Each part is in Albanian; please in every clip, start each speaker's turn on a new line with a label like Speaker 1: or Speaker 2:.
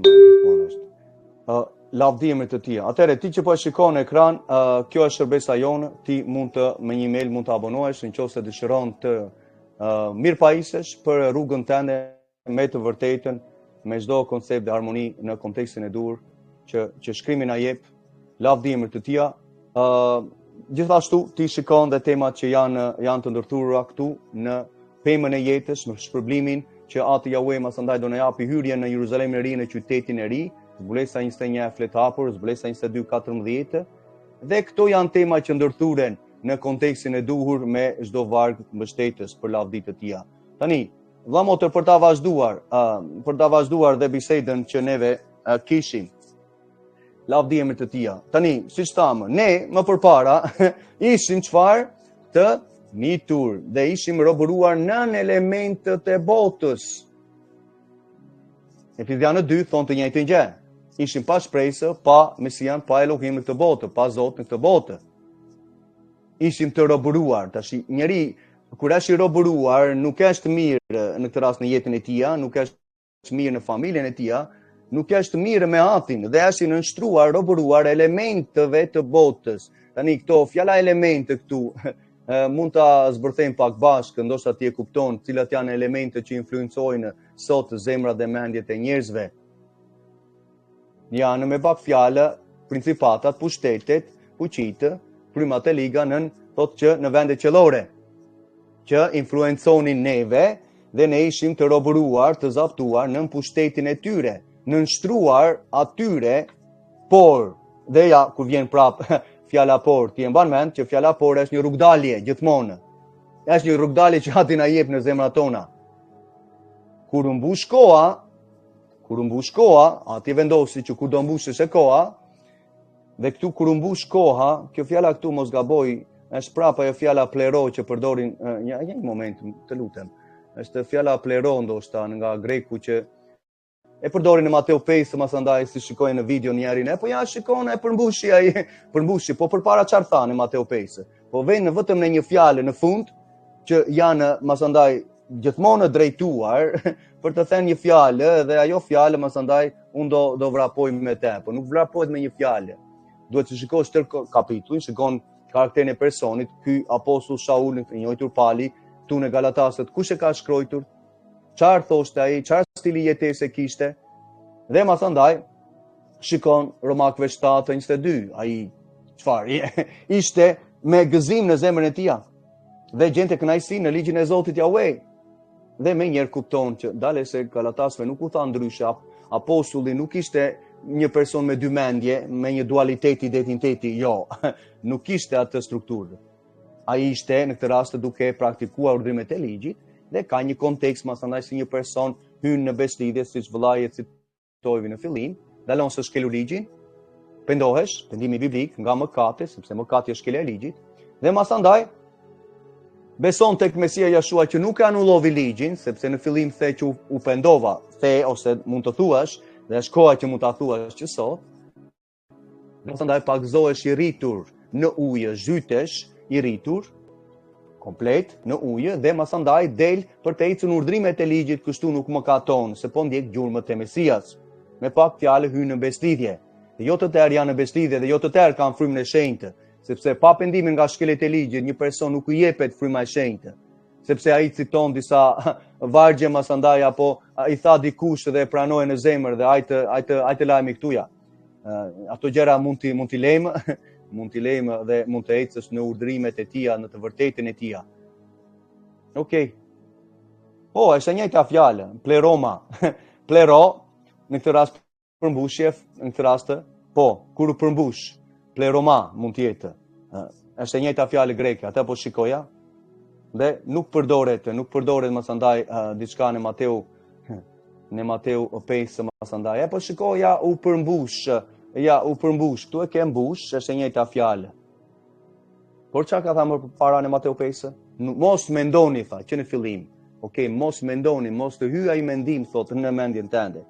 Speaker 1: gjithmonë është. Lavdimit të tia. Atëherë ti që po e shikon në ekran, kjo është shërbesa jonë, ti mund të me një mail mund të abonohesh nëse dëshiron të mirëpajisësh për rrugën tënde me të vërtetën, me çdo koncept dhe harmoni në kontekstin e dur që shkrimi na jep lavdimit të tia. Gjithashtu ti shikon dhe temat që janë të ndërtuara këtu në pemën e jetës, në shpërblimin që atë Jahue masandaj do na japi hyrjen në Jeruzalemin e ri, në qytetin e ri, zbulesa 21 flet hapur, zbulesa 22:14, dhe këto janë tema që ndërthuren në kontekstin e duhur me çdo varg mbështetës për lavditë të tia. Tani, vëlla motër, për ta vazhduar dhe bisedën që neve kishim lavdimit të tia. Tani, siç thamë, ne më përpara ishim çfarë? Të nitur dhe ishim robëruar nën elementët e botës. Efesianë 2 thonë të njëjtën gjë. Ishim pa shpresë, pa Mesian, pa Elohim në këtë botë, pa Zot në këtë botë. Ishim të robëruar. Tash njeri kur është i robëruar, nuk është mirë në këtë rast në jetën e tij, nuk është mirë në familjen e tij, nuk është mirë me atin dhe është i nënshtruar, robëruar elementeve të botës. Tani këto fjala elemente këtu mund ta zbërthejmë pak bashkë, ndoshta ti e kupton cilat janë elementet që influencojnë sot zemrat dhe mendjet e njerëzve. Janë me pak fjalë principatat, pushtetet, fuqitë, frymat e liga thotë që në vendet qellore që influenconin neve dhe ne ishim të robëruar, të zaptuar në pushtetin e tyre, nënshtruar atyre, por dhe ja kur vjen prap fjala por, ti e mban mend që fjala por është një rrugdalje gjithmonë. Është një rrugdalje që ati na jep në zemrat tona. Kur u mbush koha, ati vendosi që kur do mbushesh e koha, dhe këtu kur u mbush koha, kjo fjala këtu mos gaboj, është prapa ajo fjala plero që përdorin një moment, të lutem. Është fjala plero ndoshta nga greku që e përdorin në Mateu 5, masandaj si shikojnë në video njerin, po ja shikon e përmbushi, po përpara çfarë tha në Mateu 5? Po vjen vetëm në një fjalë në fund që janë masandaj gjithmonë drejtuar për të thënë një fjalë dhe ajo fjalë masandaj unë do vrapoj me te, po nuk vrapohet me një fjalë. Duhet të shikosh tërë kapitullin, shikon karakterin e personit, ky apostull Shaul, i njohur Pali, tu në Galatasët, kush e ka shkruar? Çfarë thoshte ai, çfarë stili jetese kishte, dhe masandaj shikon Romakëve 7:22, ai çfarë ishte me gëzim në zemrën e tij dhe gjente kënaqësi në ligjin e Zotit Jahue. Dhe me njerë kupton që dale se Galatasëve nuk u tha ndryshe, apostulli nuk ishte një person me dy mendje, me një dualitet identiteti, jo, nuk ishte atë strukturë. Ai ishte në këtë rast duke praktikuar urdhrimet e ligjit, dhe ka një kontekst masandaj si një person hyn në beslidhje, siç vëllai e citoi në fillim, dalon se shkelu ligjin, pendohesh, pendimi biblik nga mëkati, sepse mëkati është shkelja e ligjit, dhe masandaj beson tek Mesia Jashua që nuk e anulloi ligjin, sepse në fillim the që u pendova, ose mund të thuash, dhe është koha që mund ta thuash që sot, masandaj pagëzohesh i rritur në ujë, zhytesh i rritur komplet në ujë dhe masandaj del për të ecur në urdhrimet e ligjit, kështu nuk mëkaton, se po ndjek gjurmët e Mesias. Me pak fjalë hyn në beslidhje. Dhe jo të tërë janë në beslidhje dhe jo të tërë kanë frymën e shenjtë, sepse pa pendimin nga shkelet e ligjit një person nuk i jepet fryma e shenjtë. Sepse ai citon disa vargje masandaj apo i tha dikush dhe e pranoi në zemër dhe ajtë lajmi këtuja. Ato gjëra mund t'i lejmë, dhe mund të ecësh në urdhrimet e tia, në të vërtetën e tia. Okej. Po, është e njëjta fjalë, pleroma. Plero, në këtë rast përmbushje, në këtë rast, po, kur u përmbush, pleroma mund të jetë. Është e njëjta fjalë greke, atë po shikoja. Dhe nuk përdoret masandaj diçka në Mateu 5 masandaj. Po shikoja u përmbush. Ja, u përmbush, këtu e ke mbush, është e njëjta fjalë. Por çka ka thënë më para në Mateu 5? Mos mendoni, tha, që në fillim. Okej, mos mendoni, mos të hyjë ai mendim, thotë, në mendjen tënde.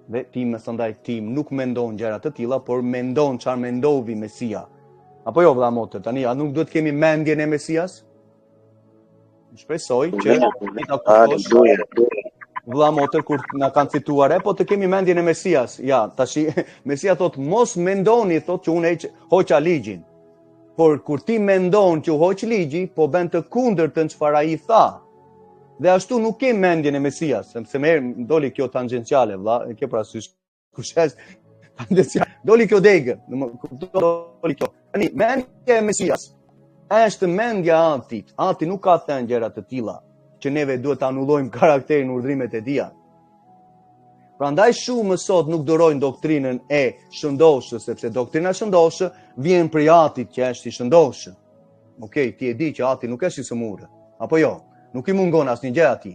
Speaker 1: Dhe ti masandaj nuk mendon gjëra të tilla, por mendon çfarë mendovi Mesia. Apo jo, vëlla motë, tani, a nuk duhet kemi mendjen e Mesias? Shpresoj që vëlla motër, kur na kanë cituar, po të kemi mendjen e Mesias. Ja, tashi Mesia thot mos mendoni, thot që unë hoqa ligjin. Por kur ti mendon që hoq ligji, po bën të kundërtën çfarë ai tha. Dhe ashtu nuk ke mendjen e Mesias, sepse më doli kjo tangenciale, vëlla, e ke parasysh kush është tangenciale. Doli kjo degë, doli kjo. Tani mendja e Mesias është mendja e Atit. Ati nuk ka thënë gjëra të tilla që neve duhet të anullojmë karakterin, urdhrimet e tij. Prandaj shumë sot nuk durojnë doktrinën e shëndoshës, sepse doktrina shëndoshë vjen prej Atit që është i shëndoshë. Okej, ti e di që Ati nuk është i sëmurë, apo jo? Nuk i mungon asnjë gjë atij.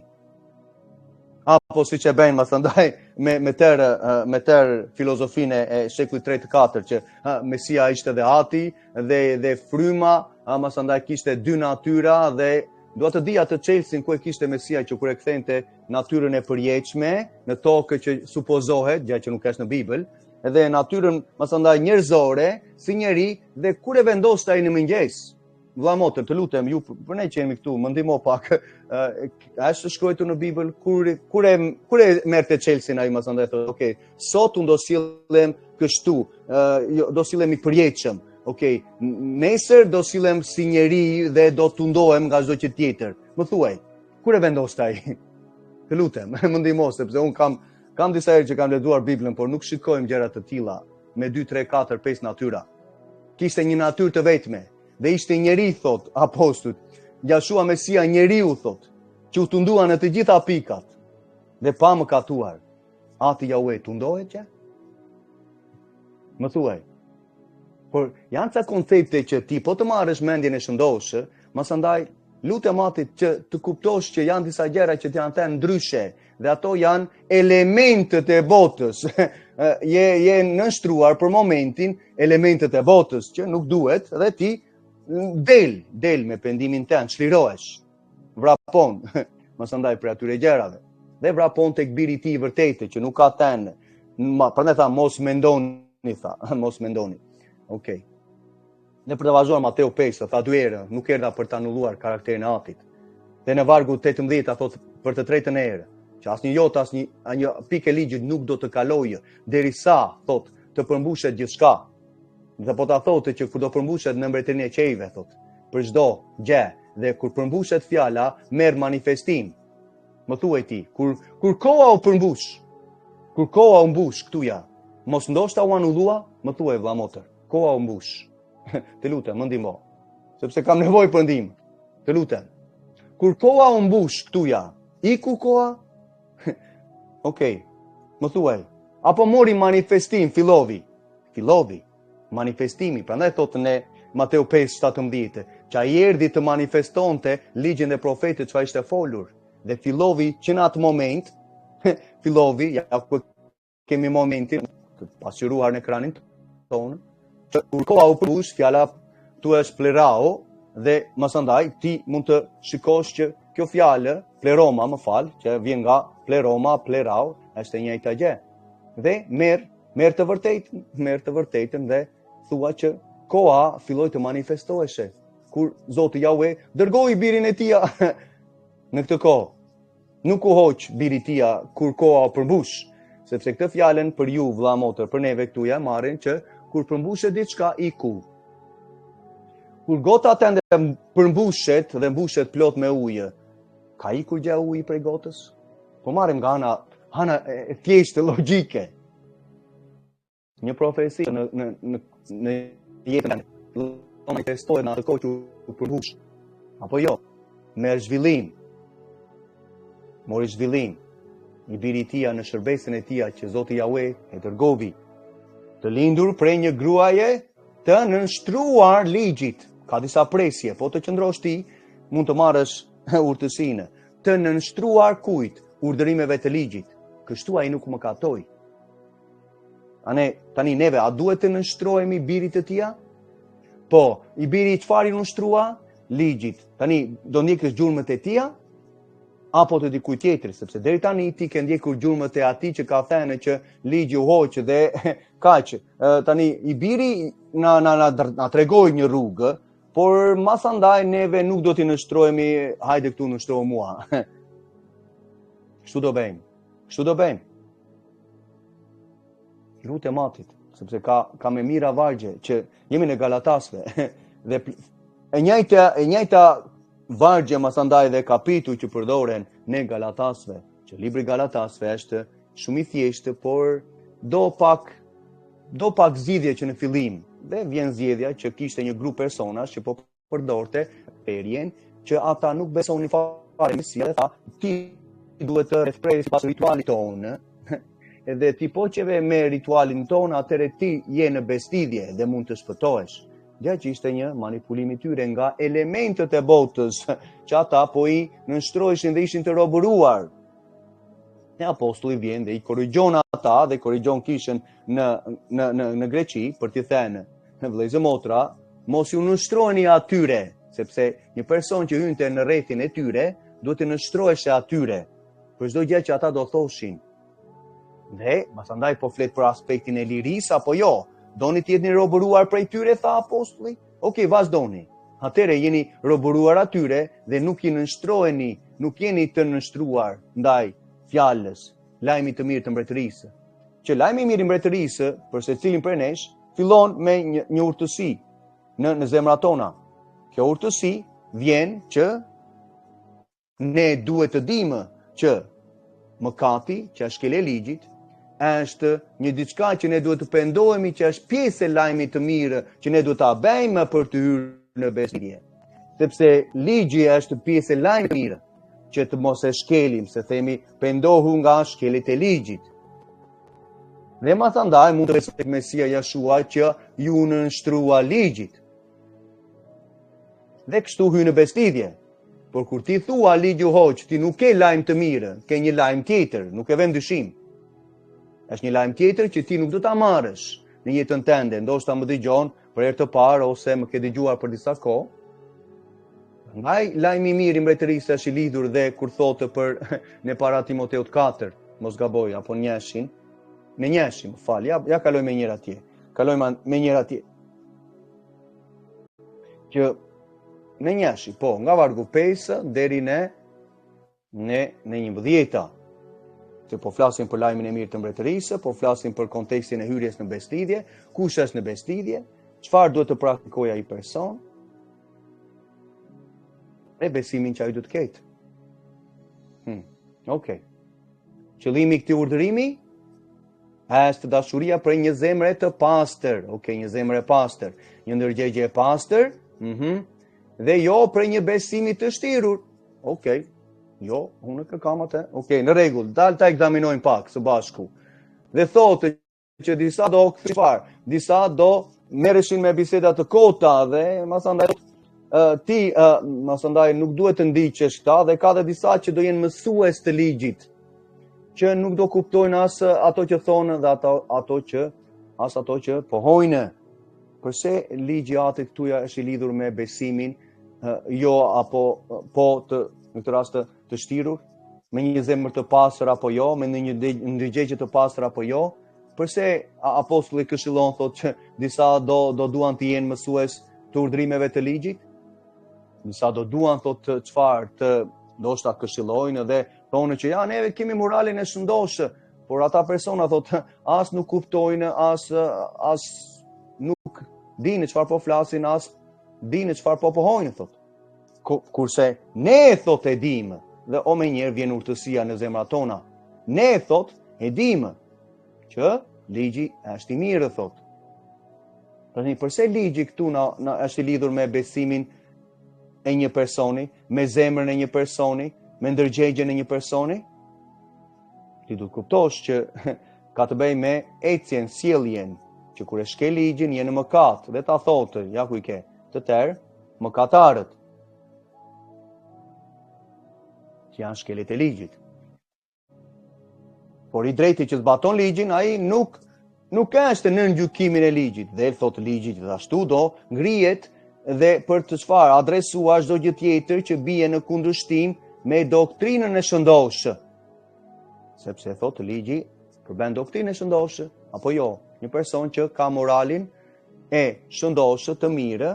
Speaker 1: Apo siç e bëjnë masandaj me tërë filozofinë e shekullit 3-4 që Mesia ishte dhe Ati dhe fryma, masandaj kishte dy natyra dhe dua të di atë çelësin ku e kishte Mesia që kur e kthente natyrën e përjetshme në tokë që supozohet, gjë që nuk është në Bibël, edhe natyrën masandaj njerëzore si njeri dhe kur e vendoste ai në mëngjes. Vëlla motër, të lutem, ju për ne që jemi këtu, më ndihmo pak. Është shkruar në Bibël kur e merrte çelësin ai masandaj thotë, okay, sot unë do sillem kështu, do sillem i përjetshëm. Okej, nesër do sillem si njeri dhe do tundohem nga çdo gjë tjetër. Më thuaj, kur e vendoste ai? Të lutem, më ndihmo sepse un kam disa herë që kam lexuar Biblën, por nuk shikojmë gjëra të tilla me 2, 3, 4, 5 natyra. Kishte një natyrë të vetme dhe ishte njeri, thot apostujt. Gjashua Mesia njeriu, thot, që u tundua në të gjitha pikat dhe pa mëkatuar. Ati Jahue tundohet që? Më thuaj. Por janë ca koncepte që ti po të marrësh mendjen e shëndoshë, masandaj lutem Atit që të kuptosh që janë disa gjëra që janë të ndryshe dhe ato janë elementet e botës. je nështruar për momentin elementet e botës që nuk duhet dhe ti del me pendimin tënd, çlirohesh. Vrapon, masandaj për atyre gjërave. Dhe vrapon tek biri i tij vërtetë që nuk ka tën. Prandaj tha mos mendoni, mos mendoni. Okej. Ne për të vazhduar Mateu 5, tha 2 herë, nuk erdha për të anulluar karakterin e Atit. Dhe në vargu 18 thot për të tretën herë, që asnjë jot, asnjë pikë e ligjit nuk do të kalojë derisa thot të përmbushet gjithçka. Dhe po ta thotë që kur do përmbushet në mbretërinë e qejve, thot, për çdo gjë dhe kur përmbushet fjala, merr manifestim. Më thuaj ti, kur koha u përmbush, kur koha u mbush këtu ja, mos ndoshta u anullua, më thuaj vëlla motër. Koha u mbush. Të lutem, më ndihmo. Sepse kam nevojë për ndihmë. Të lutem. Kur koha u mbush këtu ja, iku koha? Okej. Më thuaj. Apo mori manifestim, fillovi. Manifestimi. Prandaj thotë në Mateu 5:17, që ai erdhi të manifestonte ligjin e profetit çfarë ishte folur. Dhe fillovi që në atë moment, fillovi, ja ku kemi momentin të pasqyruar në ekranin tonë, kur koha u përmbush, fjala tu është plerao dhe masandaj ti mund të shikosh që kjo fjalë pleroma, që vjen nga plerao, është e njëjta gjë. Dhe merr të vërtetën dhe thua që koha filloi të manifestoheshe. Kur Zoti Jahue dërgoi birin e tij në këtë kohë. Nuk u hoq biri i tij kur koha u përmbush, sepse këtë fjalën për ju vëlla motër, për neve këtu ja marrin që kur përmbushet diçka iku. Kur gota tënde përmbushet dhe mbushet plot me ujë, ka ikur gjë uji prej gotës? Po marrim nga ana e thjeshtë logjike. Një profesi në jetën manifestohet në atë kohë që u përmbush. Apo jo? Merr zhvillim. Mori zhvillim. I biri i tij në shërbesin e tij që Zoti Jahue e dërgovi. Të lindur prej një gruaje të nënshtruar ligjit. Ka disa presje, po të qëndrosh ti, mund të marrësh urtësinë. Të nënshtruar kujt? Urdhërimeve të ligjit. Kështu ai nuk mëkatoi. Tani neve, a duhet të nënshtrohemi birit të tij? Po, i biri çfarë i nënshtrua? Ligjit. Tani do ndjekësh gjurmët e tij? Apo të dikujt tjetër, sepse deri tani ti ke ndjekur gjurmët e atij që ka thënë që ligji u hoq dhe kaq. Tani i biri na tregoi një rrugë, por masandaj neve nuk do t'i nënshtrohemi, hajde këtu nënshtrohu mua. Kështu do bëjmë. Kështu do bëjmë. Lutem Atit, sepse ka me mira vargje që jemi në Galatasve dhe e njëjta vargje masandaj dhe kapitull që përdoren në Galatasve, që libri Galatasve është shumë i thjeshtë, por do pak zgjidhje që në fillim dhe vjen zgjedhja që kishte një grup personash që po përdorte perjen që ata nuk besonin fare Mesia dhe tha ti duhet të shprehësh pas ritualit tonë. Edhe ti po qeve me ritualin tonë, atëre ti je në bestidhje dhe mund të shpëtohesh. Gja që ishte një manipulimi tyre nga elementët e botës, që ata po i nënshtroheshin dhe ishin të robëruar. E apostulli vjen dhe i korrigjon ata dhe korrigjon kishën në Greqi për t'i thënë, në vëllezër motra, mos ju nënshtroheni atyre, sepse një person që hynte në rrethin e tyre, duhet të nënshtroheshe atyre, për çdo gjë që ata do thoshin. Dhe, pasandaj po flet për aspektin e lirisë, apo jo? Doni të jetni robëruar prej tyre, tha apostulli? Okej, vazhdoni. Atëre jeni robëruar atyre dhe nuk i nënshtroheni, nuk jeni të nënshtruar ndaj fjalës, lajmi të mirë të mbretërisë. Që lajmi i mirë i mbretërisë, për secilin prej nesh, fillon me një urtësi në zemrat tona. Kjo urtësi vjen që ne duhet të dimë që mëkati, që është kele ligjit, është një diçka që ne duhet të pendohemi, që është pjesë e lajmit të mirë që ne duhet ta bëjmë për të hyrë në besëdije. Sepse ligji është pjesë e lajmit të mirë, që të mos e shkelim, se themi pendohu nga shkelit e ligjit. Dhe masandaj mund të besoj Mesia Jashua që ju nënshtrua ligjit. Dhe kështu hy në bestidhje. Por kur ti thua ligju hoq, ti nuk ke lajm të mirë, ke një lajm tjetër, nuk e vëm dyshim. Është një lajm tjetër që ti nuk do ta marrësh në jetën tënde, ndoshta më dëgjon për herë të parë ose më ke dëgjuar për disa kohë. Ngaj lajmi i mirë i mbretërisë është i lidhur dhe kur thotë për në para Timoteut 4, mos gaboj, apo njëshin, me njëshin, ja kaloj me njëra tje. Kaloj me njëra tje. Që në njëshi, po, nga vargu 5 deri në 11. Që po flasim për lajmin e mirë të mbretërisë, po flasim për kontekstin e hyrjes në bestidhje, kush është në bestidhje, çfarë duhet të praktikojë ai person, e besimin që ai duhet të ketë. Okej. Qëllimi i këtij urdhërimi është dashuria për një zemër të pastër, një zemër e pastër, një ndërgjegje e pastër, dhe jo për një besimi të shtirur. Jo, unë kam atë. Në rregull, dal ta ekzaminojmë pak së bashku. Dhe thotë që disa do merreshin me biseda të kota dhe masandaj masandaj nuk duhet të ndiqesh këta dhe ka dhe disa që do jenë mësues të ligjit, që nuk do kuptojnë as ato që thonë dhe ato që pohojnë. Përse ligji i Atit këtu është i lidhur me besimin, jo apo po në këtë rast të shtirur, me një zemër të pastër apo jo, me një ndërgjegje të pastër apo jo? Përse apostulli këshillon thotë që disa do duan të jenë mësues të urdhrimeve të ligjit? Disa do duan thotë çfarë të ndoshta këshillojnë dhe thonë që ja neve kemi moralin e shëndoshë, por ata persona thotë as nuk kuptojnë, as nuk dinë çfarë po flasin, as dinë çfarë po pohojnë thotë. Kurse ne thotë e dimë, dhe o me njerë vjen urtësia në zemrat tona. Ne thotë e dimë që ligji është i mirë thotë. Përse ligji këtu është i lidhur me besimin e një personi, me zemrën e një personi, me ndërgjegjen e një personi? Ti duhet kuptosh që ka të bëjë me ecjen, sjelljen, që kur e shkel ligjin je në mëkat, dhe ta thotë, ja ku i ke, të tërë mëkatarët që janë shkelit e ligjit. Por i drejti që zbaton ligjin, ai nuk është në gjykimin e ligjit, dhe thotë ligjit dhe ashtu do ngrihet dhe për të çfarë adresuar çdo gjë tjetër që bie në kundërshtim me doktrinën e shëndoshë. Sepse thotë ligji përben doktrinën e shëndoshë apo jo. Një person që ka moralin e shëndoshë të mirë,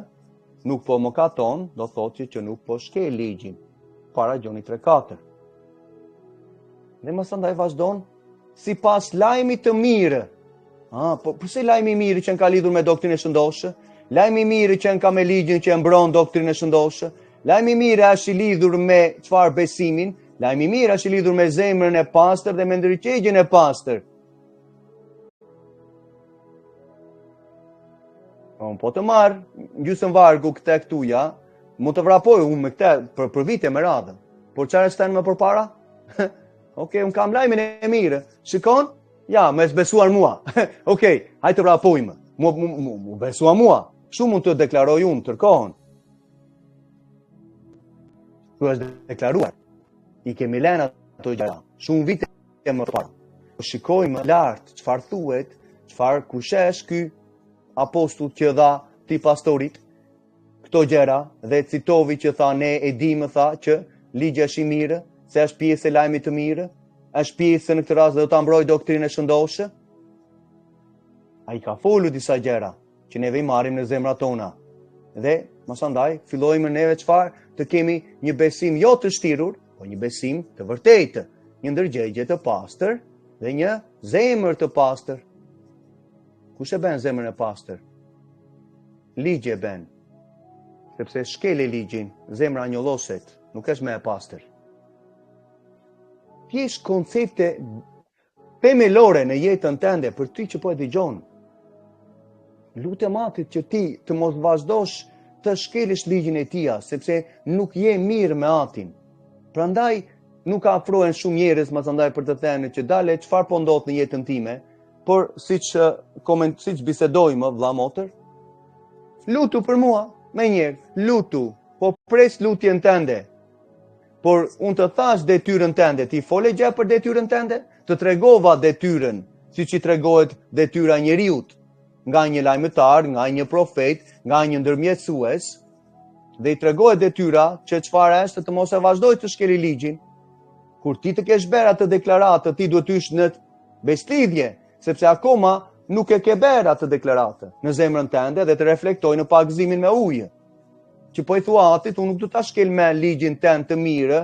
Speaker 1: nuk po mëkaton, do thotë që nuk po shkel ligjin. Para Gjoni 3:4. Dhe më së ndaj vazhdon, si pas lajmi të mirë. Po përse lajmi i mirë që në ka lidhur me doktrinë e shëndoshë? Lajmi i mirë që në ka me ligjin që e mbron doktrinë e shëndoshë? Lajmi i mirë është i lidhur me çfarë besimin? Lajmi i mirë është i lidhur me zemrën e pastër dhe me ndërgjegjjen e pastër. Po të marr gjysmë vargu këtë këtuja, mund të vrapoj unë me këtë për vite me radhën. Por çfarë stan më përpara? Okej, unë kam lajmin e mirë. Shikon? Ja, me besuar mua. Okej, hajtë të vrapojmë. Mu besua mua. Shumë mund të deklaroj unë tërkohën. Tu është deklaruar. I kemi lënë ato gjëra. Shumë vite më parë. Shikojmë lart çfarë thuhet, çfarë kushesh ky apostull që dha ti pastorit këto gjëra dhe citovi që tha ne e dimë tha që ligji është i mirë, se është pjesë e lajmit të mirë, është pjesë në këtë rast do ta mbrojë doktrinën e shëndoshë. Ai ka folur disa gjëra që neve i marrim në zemrat tona. Dhe mos andaj fillojmë neve çfarë të kemi një besim jo të shtirur, por një besim të vërtetë, një ndërgjegje të pastër dhe një zemër të pastër. Kush e bën zemrën e pastër? Ligji e bën. Sepse shkeli ligjin, zemra njolloset, nuk është më e pastër. Thjesht koncepte themelore në jetën tënde për ty që po e dëgjon. Lutem atit që ti të mos vazhdosh të shkelësh ligjin e tij, sepse nuk je mirë me atin. Prandaj nuk afrohen shumë njerëz më për të thënë që dale çfarë po ndodh në jetën time, por siç bisedojmë vëlla motër, lutu për mua, me njerë, lutu, po pres lutjen tënde. Por unë të thash detyrën tënde, ti fole gjë për detyrën tënde, të tregova detyrën, siç i tregohet detyra njeriut, nga një lajmëtar, nga një profet, nga një ndërmjetësues, dhe i tregohet detyra që çfarë është të mos e vazhdoj të shkeli ligjin. Kur ti të kesh bërë atë deklaratë, ti duhet të ish në beslidhje, sepse akoma nuk e ke bërë atë deklaratë në zemrën tënde dhe të reflektoj në pagëzimin me ujë. Që po i thua atit, unë nuk du ta shkel me ligjin tënd të mirë,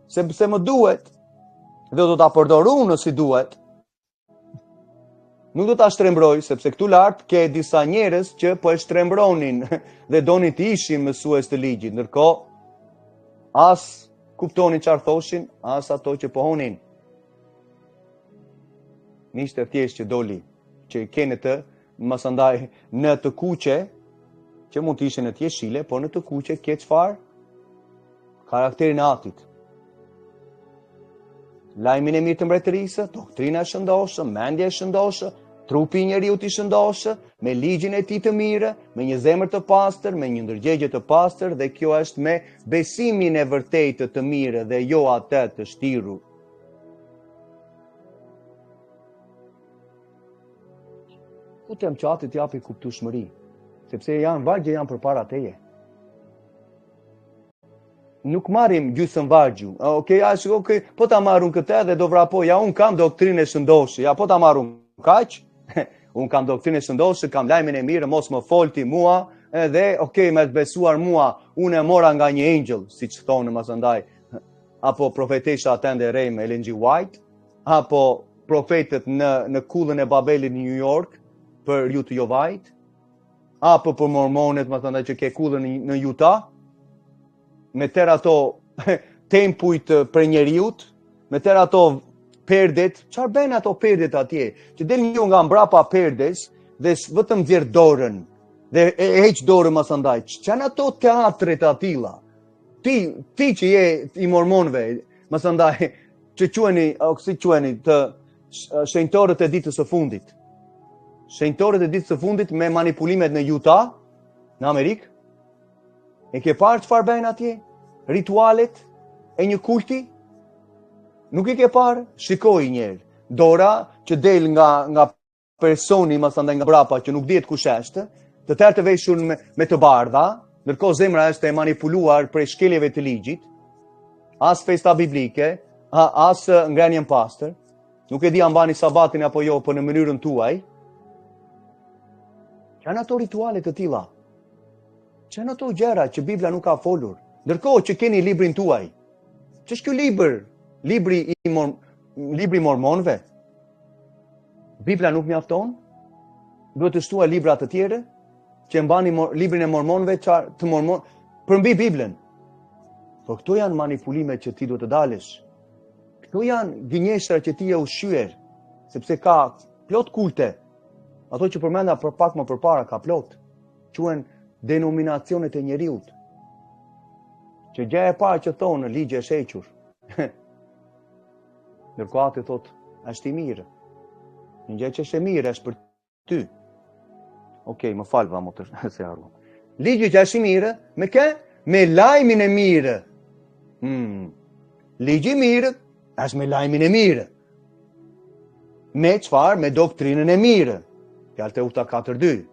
Speaker 1: sepse më duhet, dhe do ta përdor unë si duhet. Nuk do ta shtrembroj, sepse këtu lart ke disa njerëz që po e shtrembronin dhe donin të ishin mësues të ligjit, ndërkohë as kuptonin çfarë thoshin, as ato që pohonin. Miqtë e thjesht që doli, që kene të mësandaj në të kuqe, që mund të ishe në të jeshile, por në të kuqe ke çfarë? Karakterin e atit. Lajmin e mirë të mbretërisë, doktrina e shëndoshë, mendja e shëndoshë, trupi i njeriut i shëndoshë, me ligjin e tij të mirë, me një zemër të pastër, me një ndërgjegje të pastër, dhe kjo është me besimin e vërtetë të mirë dhe jo atë të shtirur. Lutem që atit japi kuptueshmëri, sepse vargje janë përpara teje. Nuk marrim gjysmë vargju. Okej, po ta marrun këtë dhe do vrapoj, unë kam doktrinë e shëndoshë. Po ta marrun kaq. Unë kam doktrinë e shëndoshë, kam lajmin e mirë, mos më folti mua, edhe me të besuar mua, unë e mora nga një angel, siç thonë mësandaj, apo profetesha atende rej me Ellen G. White, apo profetët në kullën e Babelit në New York për ju të Jovajt, apo për mormonet, mësandaj që ke kullën në Utah, me tërë ato tempujt për njeriut, me tërë ato perdet, çfarë bën ato perdet atje? Që del një nga mbrapa perdes dhe vetëm nxjerr dorën dhe e heq dorën mësandaj. Çan ato teatret atilla? Ti që je i mormonëve, mësandaj, që quheni të shenjtorët e ditës së fundit. Shenjtorët e ditës së fundit me manipulimet në Utah, në Amerikë. E ke parë çfarë bën atje? Ritualet e një kulti? Nuk i ke parë? Shikoj një herë. Dora që del nga personi, mësandaj nga brapa që nuk dihet kush është, të tërë të veshur me të bardha, ndërkohë zemra është e manipuluar prej shkeljeve të ligjit, as festa biblike, as ngrënien pastër, nuk e di a mbani sabatin apo jo, po në mënyrën tuaj. Janë ato rituale të tilla. Janë ato gjëra që Bibla nuk ka folur. Ndërkohë që keni librin tuaj. Ç'është ky libër? Libri libri mormonve? Bibla nuk mjafton? Duhet të shtuaj libra të tjere? Që mbani librin e mormonve, të mormon, përmbi Biblën. Por këto janë manipulimet që ti duhet të dalësh. Këto janë gënjeshtra që ti e ushqyer, sepse ka plot kulte. Ato që përmenda për pak më përpara ka plot. Quhen denominacionet e njeriut. Që gjë e parë që thonë ligje e shequr. Ndërkohë atë thot, është i mirë. Një gjë që është e mirë është për ty. Okej, më fal va motor se harru. Ligji që është i mirë, me kë? Me lajmin e mirë. Ligji i mirë është me lajmin e mirë. Me çfarë? Me doktrinën e mirë. Fjalë Teuta 4:2.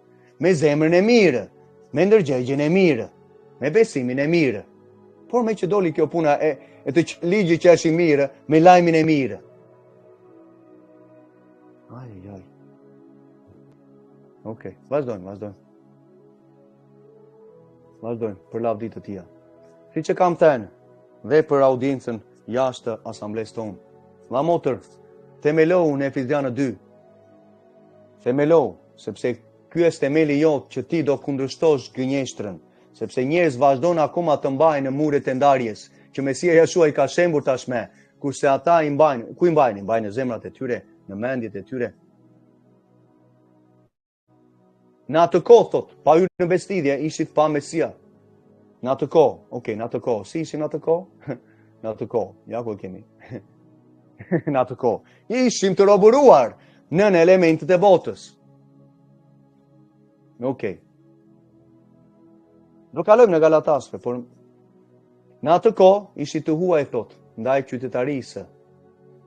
Speaker 1: Me zemrën e mirë, me ndërgjegjen e mirë, me besimin e mirë. Por me që doli kjo puna e të ligji që është i mirë, me lajmin e mirë. Aj. Okej, vazhdojmë. Vazhdojmë, për lavë ditë të tia. Si që kam thënë, dhe për audiencën jashtë asambles tonë. La motër, themelohu në Efesianë 2. Themelohu, sepse ky është themeli jot që ti do kundërshtosh gënjeshtrën, sepse njerëz vazhdojnë akoma të mbajnë në muret e ndarjes, që Mesia Jeshua i ka shembur tashme, kurse ata i mbajnë, ku i mbajnë? I mbajnë në zemrat e tyre, në mendjet e tyre. Në atë kohë, thot, pa hyrë në besnidhje, ishit pa Mesia. Në atë kohë, në atë kohë. Si ishim në atë kohë? Në atë kohë, ja ku e kemi. Në atë kohë. Ishim të roburuar në elementet e botës. Do kalojmë në Galatasve, por në atë kohë ishit të huaj, thot, ndaj qytetarisë.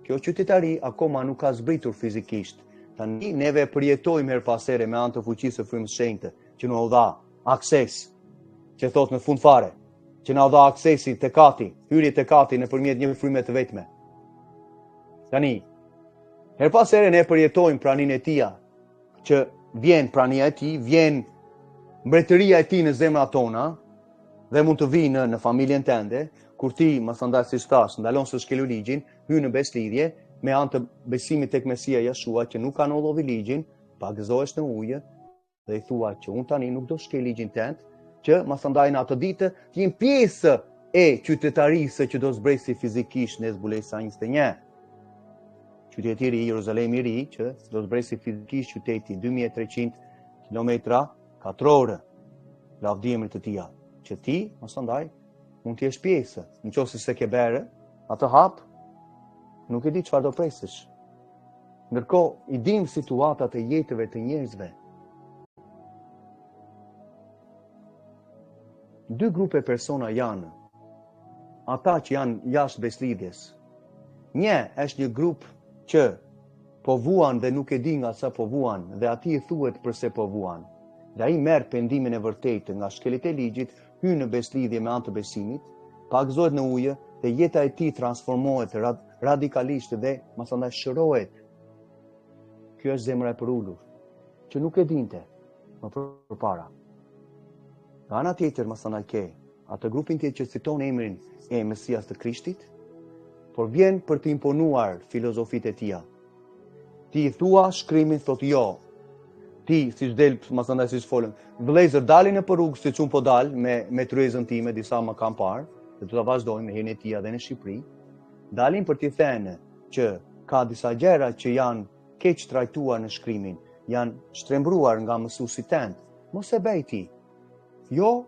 Speaker 1: Kjo qytetari akoma nuk ka zbritur fizikisht. Tani neve përjetojmë her pas here me anë të fuqisë së Frymës së Shenjtë, që na u dha akses, që thot në fund fare, që na u dha aksesi te kati, hyrje te kati nëpërmjet një fryme të vetme. Tani, her pas here ne përjetojmë praninë e Tij, që vjen prania e Tij, vjen mbretëria e Tij në zemrat tona dhe mund të vinë në familjen tënde, kur ti, masandaj si thash, ndalon së shkelu ligjin, hyn në beslidhje, me anë të besimit tek Mesia Jeshua që nuk ka ndodhi ligjin, pagëzohesh në ujë dhe i thua që unë tani nuk do shkel ligjin tënd, që masandaj në atë ditë të jem pjesë e qytetarisë që do zbresi fizikisht në Zbulesa 21. Qyteti i ri, Jeruzalemi i ri, që do zbresi fizikisht qyteti 2300 kilometra katrorë, lavdimit të Tij, që ti masandaj mund të jesh pjesë, nëse se ke bërë atë hap. Nuk e di çfarë do presësh. Ndërkohë i dim situatat e jetëve të njerëzve. Dy grupe persona janë. Ata që janë jashtë beslidhjes. Një është një grup që po vuan dhe nuk e di nga sa po vuan, dhe atij i thuhet pse po vuan. Dhe ai merr pendimin e vërtetë nga shkelit e ligjit, hyn në beslidhje me anë të besimit, pagëzohet në ujë dhe jeta e tij transformohet radikalisht dhe masandaj shërohet. Kjo është zemra e përullur, që nuk e dinte më përpara. Nga ana tjetër masandaj ke atë grupin tjetër që citon emrin e Mesias të Krishtit, por vjen për të imponuar filozofitë e Tij. Ti i thua shkrimin, thot jo. Ti siç del masandaj siç folën, vëllezër dalin në rrugë siç un po dal me tryezën time, disa më kanë parë, dhe do ta vazhdojmë me hyrjen e Tij dhe në Shqipëri. Dalin për t'i thënë që ka disa gjëra që janë keq trajtuar në shkrimin, janë shtrembruar nga mësuesi tënd. Mos e bëj ti. Jo,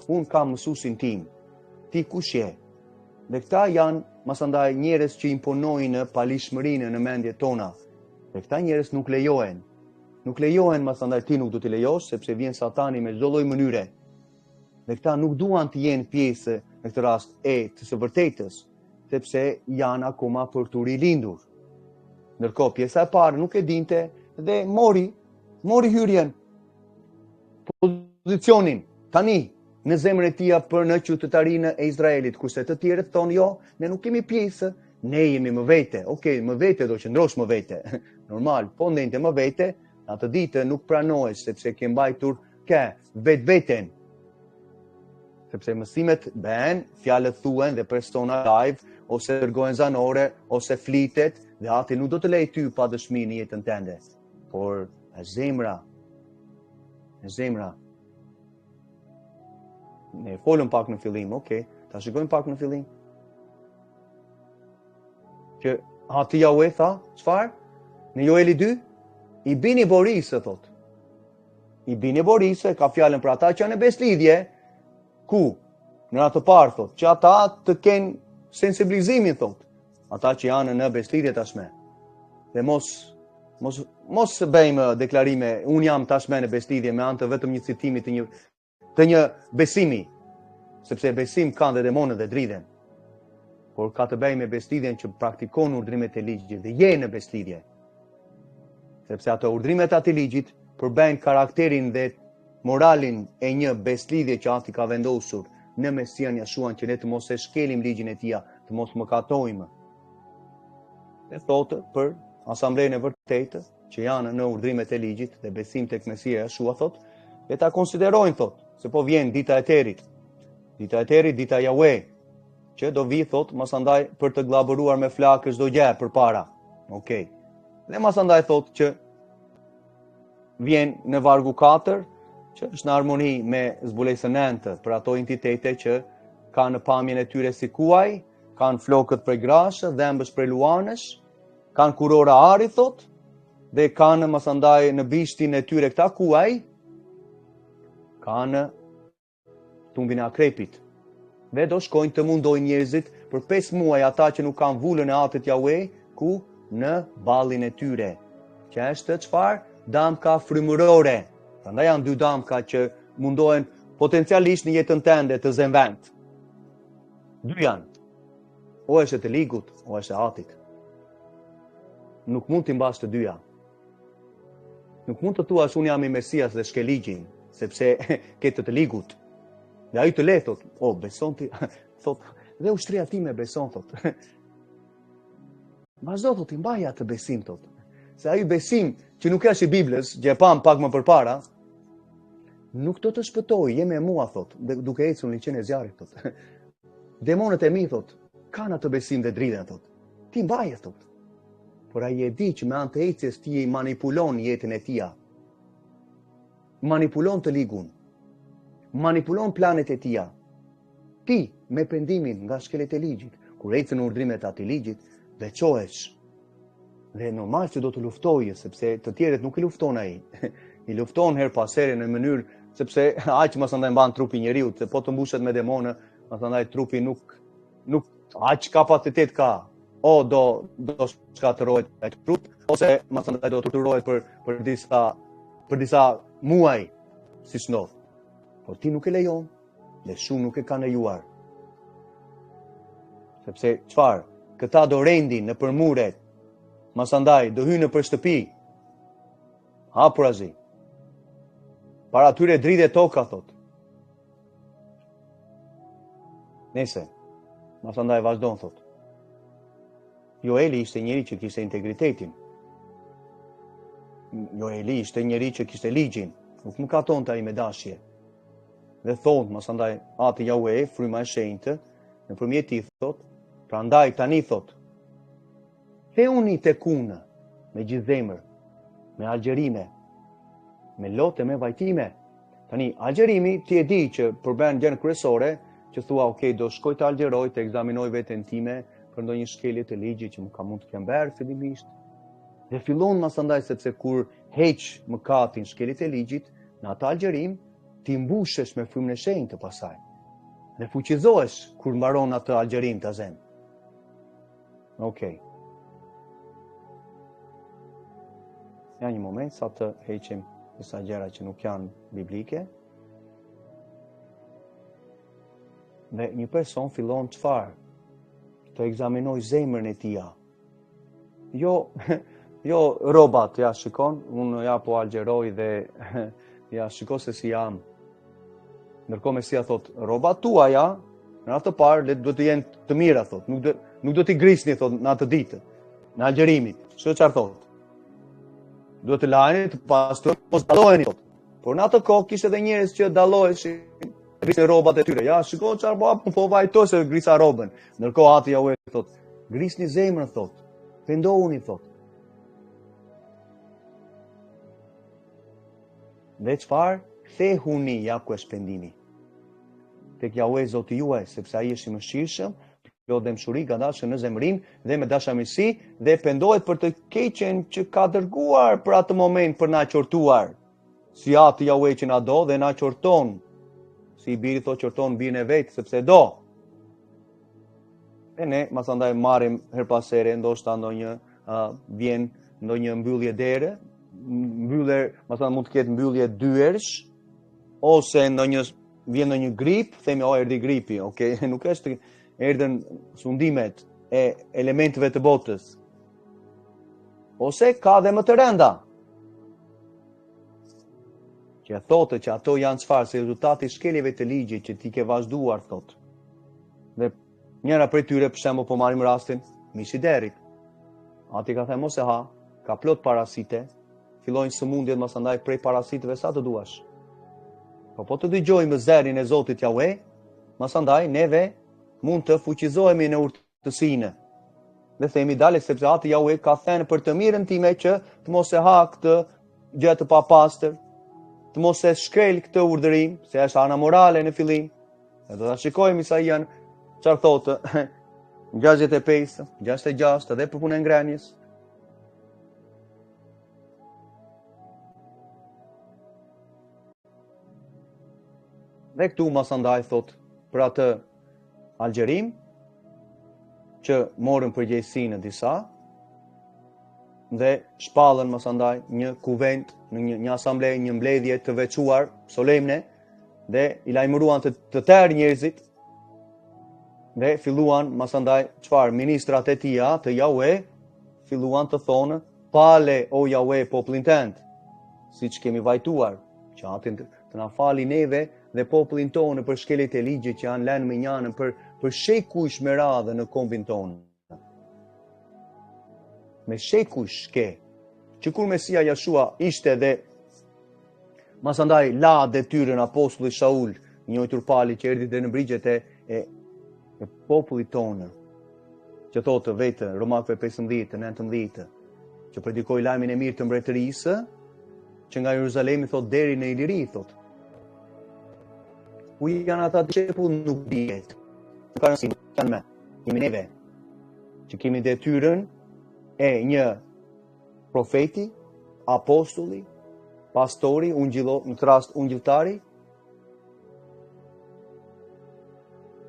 Speaker 1: unë kam mësuesin tim. Ti kush je? Dhe këta janë masandaj njerëz që imponojnë palishmërinë në mendjet tona. Dhe këta njerëz nuk lejohen. Nuk lejohen masandaj ti nuk do t'i lejosh, sepse vjen Satani me çdo lloj mënyre. Dhe këta nuk duan të jenë pjesë në këtë rast e të së vërtetës, sepse janë akoma për të rilindur. Ndërkohë pjesa e parë nuk e dinte dhe mori hyrjen, pozicionin, tani, në zemrën e Tij për në qytetarinë e Izraelit, kurse të tjerët thonë jo, ne nuk kemi pjesë, ne jemi më vete. Okej, më vete do qëndrosh më vete. Normal, po ndente më vete, atë ditë nuk pranohesh sepse ke mbajtur vetveten. Sepse mësimet bëhen, fjalët thuhen dhe persona live, ose dërgohen zanore, ose flitet, Dhe Ati nuk do të lej ty pa dëshmi në jetën tënde, por e zemra. Ne folëm pak në fillim, okay, ta shikojmë pak në fillim. Që Ati Jahve tha, çfarë? Në Joeli 2, i bini borisë, thot. I bini borisë, ka fjalën për ata që janë në beslidhje, ku? Në atë parë, thot, që ata të kenë sensibilizimin, thot. Ata që janë në beslidhje tashme. Dhe mos bëjmë deklarime, unë jam tashme në beslidhje me anë të vetëm një citimi të një besimi, sepse besim kanë dhe demonët dhe dridhen. Por ka të bëjë me beslidhjen që praktikon urdhrimet e ligjit dhe je në beslidhje. Sepse ato urdhrimet e ligjit përbëjnë karakterin dhe moralin e një beslidhje që Ati ka vendosur në Mesian Jashuan, që ne të mos e shkelim ligjin e Tij, të mos mëkatojmë. Dhe thotë për asamblejën e vërtetë që janë në urdhrimet e ligjit dhe besim tek Mesia Jashua, thotë, dhe ta konsiderojnë, thotë, se po vjen dita e terit. Dita e terit, dita Jahve, që do vi, thotë, masandaj për të glabëruar me flakë çdo gjë përpara. Okej. Dhe masandaj thotë që vjen në vargu 4, që është në harmoni me zbulesën 9 për ato entitete që kanë në pamjen e tyre si kuaj, kanë flokët prej grashë, dhembës prej luanësh, kanë kurora ari, thot, dhe kanë masandaj në bishtin e tyre këta kuaj, kanë tumbin e akrepit. Dhe do shkojnë të mundojnë njerëzit për 5 muaj ata që nuk kanë vullën e Atit Jahve, ku në ballin e tyre. Që është çfarë? Damka frymërore. Prandaj janë 2 damka që mundohen potencialisht në jetën tënde të zënë vend. 2 janë. O është të ligut, o është e Atit. Nuk mund t'i mbash të dyja. Nuk mund të thuash unë jam i Mesias dhe shkel ligjin, sepse ke të ligut. Dhe ai të le, thot, beson ti, thot, dhe ushtria time beson, thot. Vazhdo, thot, i mbaj atë besim, thot. Se ai besim që nuk është i Biblës, që e pam pak më përpara, nuk do të shpëtoj, jemi e mua, thot, duke ecur në liçen e zjarrit, thot. Demonët e mi, thot, kanë atë besim dhe dridhen, thot. Ti mbaje, thot. Por ai e di që me anë të ecjes ti manipulon jetën e tij. Manipulon të ligun. Manipulon planet e tij. Ti me pendimin nga shkelet e ligjit, kur ecën në urdhrimet e atij ligjit, veçohesh. Dhe normal që do të luftojë, sepse të tjerët nuk i lufton ai. I lufton her pas here në mënyrë sepse aq masandaj mban trupi njeriu, se po të mbushet me demonë, masandaj trupi nuk aq kapacitet ka. O do shkatërohet ai trup, ose masandaj do torturohet për disa muaj, siç ndodh. Por ti nuk e lejon, dhe shumë nuk e kanë lejuar. Sepse çfarë? Këta do rendin në përmuret, masandaj do hynë për shtëpi. Hapurazi. Para tyre dridhe toka, thot. Nese, masandaj vazhdon, thot. Joeli ishte njeri që kishte integritetin. Joeli ishte njeri që kishte ligjin. Nuk mëkatonte ai me dashje. Dhe thonë, masandaj, Ati Jahve, fryma e shenjtë, nëpërmjet tij, thot, prandaj tani, thot, theuni tek unë me gjithë zemër, me algjerime, me lotë, me vajtime. Tani, algjerimi, ti e di që përbën gjën kryesore, që thua, okay, do shkoj të algjeroj, të ekzaminoj veten time për ndonjë shkelje të ligjit që më ka mund të kem bërë fillimisht. Dhe fillon masandaj sepse kur heq mëkatin shkeljet e ligjit, në atë algjerim, ti mbushesh me frymën e shenjtë pasaj. Dhe fuqizohesh kur mbaron atë algjerim të zem. Okej. Ja një moment sa të heqim disa gjëra që nuk janë biblike. Dhe një person fillon çfarë? Të ekzaminoj zemrën e tij. Jo robat, ja shikon, unë ja po algjeroj dhe ja shiko se si jam. Ndërkohë Mesia thot, rrobat tuaja, në atë parë do të jenë të mira, thot. Nuk do t'i grisni, thot, në atë ditë, në algjerimin. Çfarë thot? Do të lajni të pastër, mos dalloheni, thot. Por në atë kohë kishte edhe njerëz që dalloheshin, grisnin rrobat e tyre. Ja, shiko çfarë po vajto se grisa rrobën. Ndërkohë Ati Jahve thot, grisni zemrën, thot. Pendohuni, thot. Dhe çfarë? Kthehuni ja ku është pendimi. Tek Jahve Zoti juaj, sepse ai është i mëshirshëm, plot dëmshuri, gadashëm në zemrim dhe me dashamirësi dhe pendohet për të keqen që ka dërguar për atë moment për na qortuar. Si atë Jahve që na do dhe na qorton. Si i biri thot qorton birin e vet sepse do. E ne masandaj marrim her pas here, ndoshta ndonjë vjen ndonjë mbyllje dere, mbyller, masandaj mund të ketë mbyllje dyersh ose vjen ndonjë grip, themi erdhi gripi, okay? Nuk është erdhën sundimet e elementeve të botës. Ose ka dhe më të rënda. Që thotë që ato janë çfarë, se rezultati i shkeljeve të ligjit që ti ke vazhduar, thotë. Dhe njëra prej tyre, për shembull, po marrim rastin, mishi i derit. Ati ka thënë mos e ha, ka plot parasite, fillojnë sëmundjet masandaj prej parasiteve sa të duash. Po të dëgjojmë zërin e Zotit Jahve, masandaj neve mund të fuqizohemi në urtësinë. Dhe themi dale sepse atë Jahve ka thënë për të mirën time që të mos e ha këtë gjë të papastër, të mos e shkel këtë urdhërim, se është ana morale në fillim. E do ta shikojmë Isaian çfarë thotë 65, 66 edhe për punën e ngrënies. Dhe këtu masandaj thot për atë algjerim që morën përgjegjësinë në disa dhe shpallën masandaj një kuvent, një asamble, një mbledhje të veçuar, solemne, dhe i lajmëruan të tërë njerëzit dhe filluan masandaj çfarë ministrat e tia të Jahve filluan të thonë pale o Jahve popullin tënd, siç kemi vajtuar, që atin të na fali neve dhe popullin tonë për shkeljet e ligjit që janë lënë me njanën për shekuj me radhë në kombin tonë. Me shekuj shke, që kur Mesia Jashua ishte dhe masandaj la detyrën apostullit Shaul, njëjtur pali që erdhi dhe në brigjet e popullit tonë, që thotë vetë Romakëve 15-19, që predikoi lajmin e mirë të mbretërisë, që nga Jeruzalemi thot deri në Iliri, thot. Ku janë ata dishepull nuk dihet. Nuk kanë si, janë me. Jemi neve, që kemi detyrën e një profeti, apostulli, pastori, në të rast ungjilltari,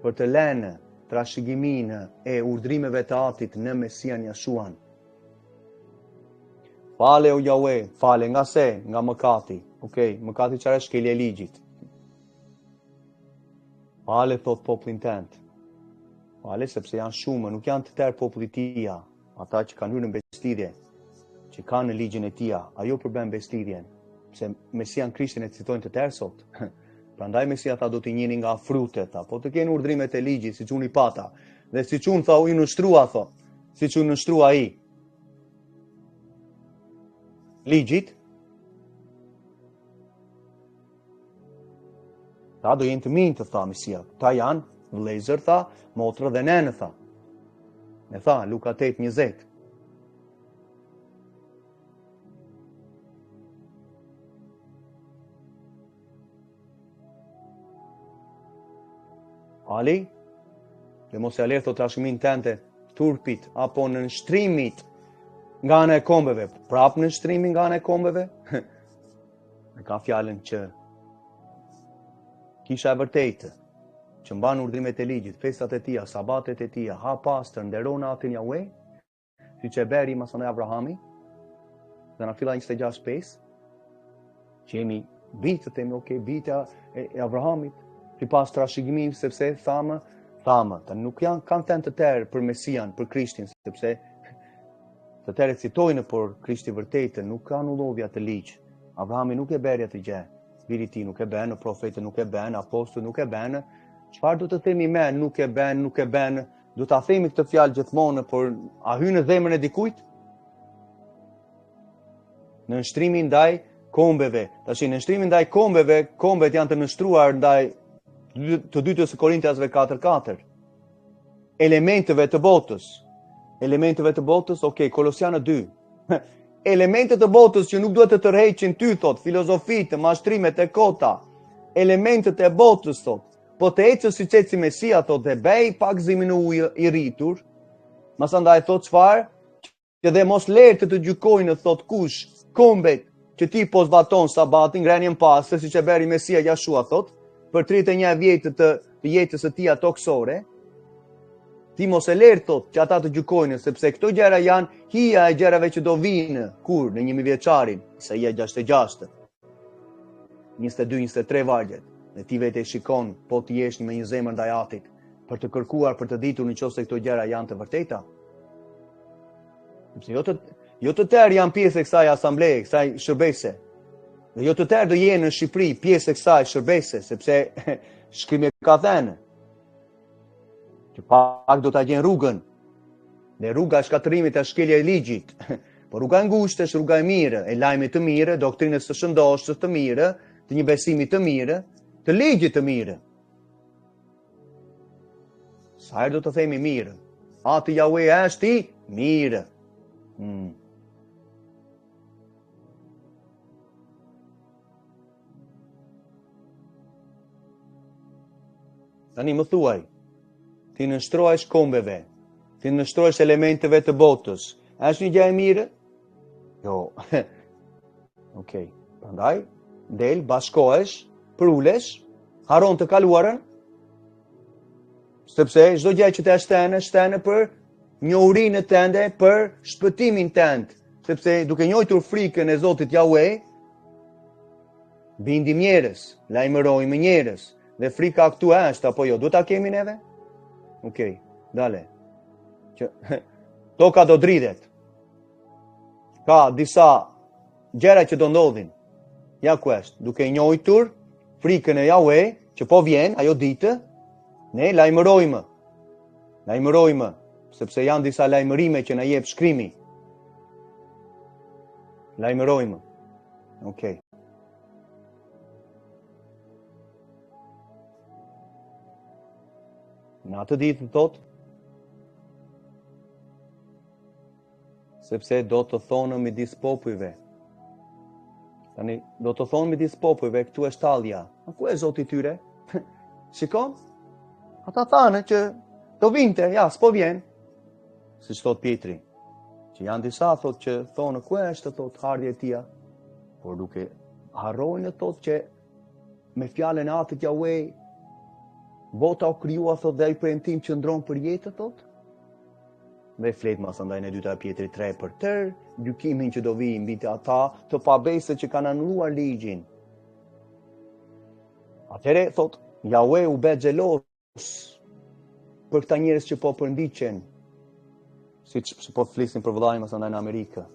Speaker 1: për të lënë trashëgiminë e urdhrimeve të Atit në Mesian Jashuan. Fale o Jahve, fale nga se, nga mëkati. Okej, mëkati çfarë është shkelja e ligjit. Fale thot popullin tënd. Fale sepse janë shumë, nuk janë të tërë populli tia, ata që kanë hyrë në bestidhje, që kanë në ligjin e tia, ajo përbën bestidhjen, pse Mesian Krishtin e citojnë të tërë sot. Prandaj Mesia tha do t'i njihni nga frutet, po të keni urdhrimet e ligjit, siç unë i pata. Dhe siç unë tha unë nështrua thot, siç unë nështrua ai. Ligjit, ta do jenë të minj të tha Mesia. Ta janë vëllezër tha, motrë dhe nenë tha. E tha Luka 8:20. Ali, dhe mos e alertë të trashëgimin tënde turpit apo në nështrimit nga ana e kombeve, prap në nështrimin nga ana e kombeve. Me ka fjalën që kisha e vërtetë, që mban urdhrimet e ligjit, festat e tia, sabatet e tia, ha pastër, nderon atin Jahve, siç e bëri masonaj Abrahami, dhe na filla 26:5, që jemi bitët e bita e Abrahamit, pri pas trashëgimit, sepse thamë, të nuk kanë thënë të tërë për Mesian, për Krishtin, sepse të tërë citojnë por Krishti vërtetë, nuk ka anullodhja të ligj. Abrahami nuk e bëri atë gjë. Biri ti nuk e bën, profeti nuk e bën, apostulli nuk e bën. Çfarë do të themi me nuk e bën? Do ta themi këtë fjalë gjithmonë, por a hyn në zemrën e dikujt? Në nështrimin ndaj kombeve. Tash në nështrimin ndaj kombeve, kombet janë të nështruar ndaj të dytës së Korintiasve 4:4. Elementeve të botës. elementeve të botës, Kolosianë 2. Elementet të botës që nuk duhet të tërheqin ty, thot, filozofitë, mashtrimet e kota, elementet e botës, thot, po të ecës si qeci Mesia, thot, dhe bej pak zimin ujë i rritur, masandaj thot çfarë, që dhe mos lërë të gjykojnë, thot, kush, kombet, që ti po zbaton sabatin, ngrenjen pasë, si që beri Mesia Jashua, thot, për 31 vjetë të jetës e tia toksore, ti mos e lërë, thot, që ata të gjykojnë, sepse këto gjera janë hija e gjerave që do vinë, kur, në 1.000 vjeçarin, Isaia 66, 22-23 vargjet, dhe ti vetë e shikon, po ti jesh me një zemër ndaj Atit, për të kërkuar, për të ditur nëse këto gjera janë të vërteta. Sepse jo të tërë janë pjesë e kësaj asambleje, kësaj shërbese. Dhe jo të tërë do jenë në Shqipëri pjesë e kësaj shërbese, sepse shkrimi ka thënë që pak do ta gjen rrugën. Dhe rruga e shkatërimit e shkelja e ligjit. Por rruga e ngushtë është rruga e mirë, e lajmit të mirë, doktrinës së shëndoshës të mirë, të një besimi të mirë, të ligjit të mirë. Sa herë do të themi mirë? Ati Jahwe është i mirë. Tani më thuaj, ti nështrojsh kombeve, ti nështrojsh elementeve të botës, është një gjë e mirë? Jo. Okej. Prandaj, del, bashkohesh, përulesh, haron të kaluarën, sepse çdo gjë që të shtene për njohurinë tënde, për shpëtimin tënd, sepse duke njohur frikën e Zotit Jahwe, bindim njerëz, lajmërojmë njerëz, dhe frika këtu është apo jo, duhet ta kemi neve? Okej, dale. Që toka do dridhet. Ka disa gjëra që do ndodhin. Ja ku është, duke njohur frikën e Jahwe, që po vjen ajo ditë, ne lajmërojmë. Lajmërojmë, sepse janë disa lajmërime që na jep shkrimi. Lajmërojmë. Okej. Në atë ditë thot, sepse do të thonë midis popujve. Tani, do të thonë midis popujve, këtu është tallja. A ku e Zoti tyre? Shikon? Ata thanë që do vinte, ja, s'po vjen. Si thot Pietri, që janë disa thot që thonë ku është thot ardhja e tij, por duke harrojnë thot që me fjalën e Atit Jahwe bota o kryua, thot, dhe i premtim që ndronë për jetë, thot. Dhe flet masandaj në 2 Pietri 3 për tërë gjykimin që do vi mbi ata të pabesët që kanë anulluar ligjin. Atëre, thot, Jahwe u bë xhelos për këta njerëz që po përndiqen, siç po flisin për vëllain masandaj në Amerikë.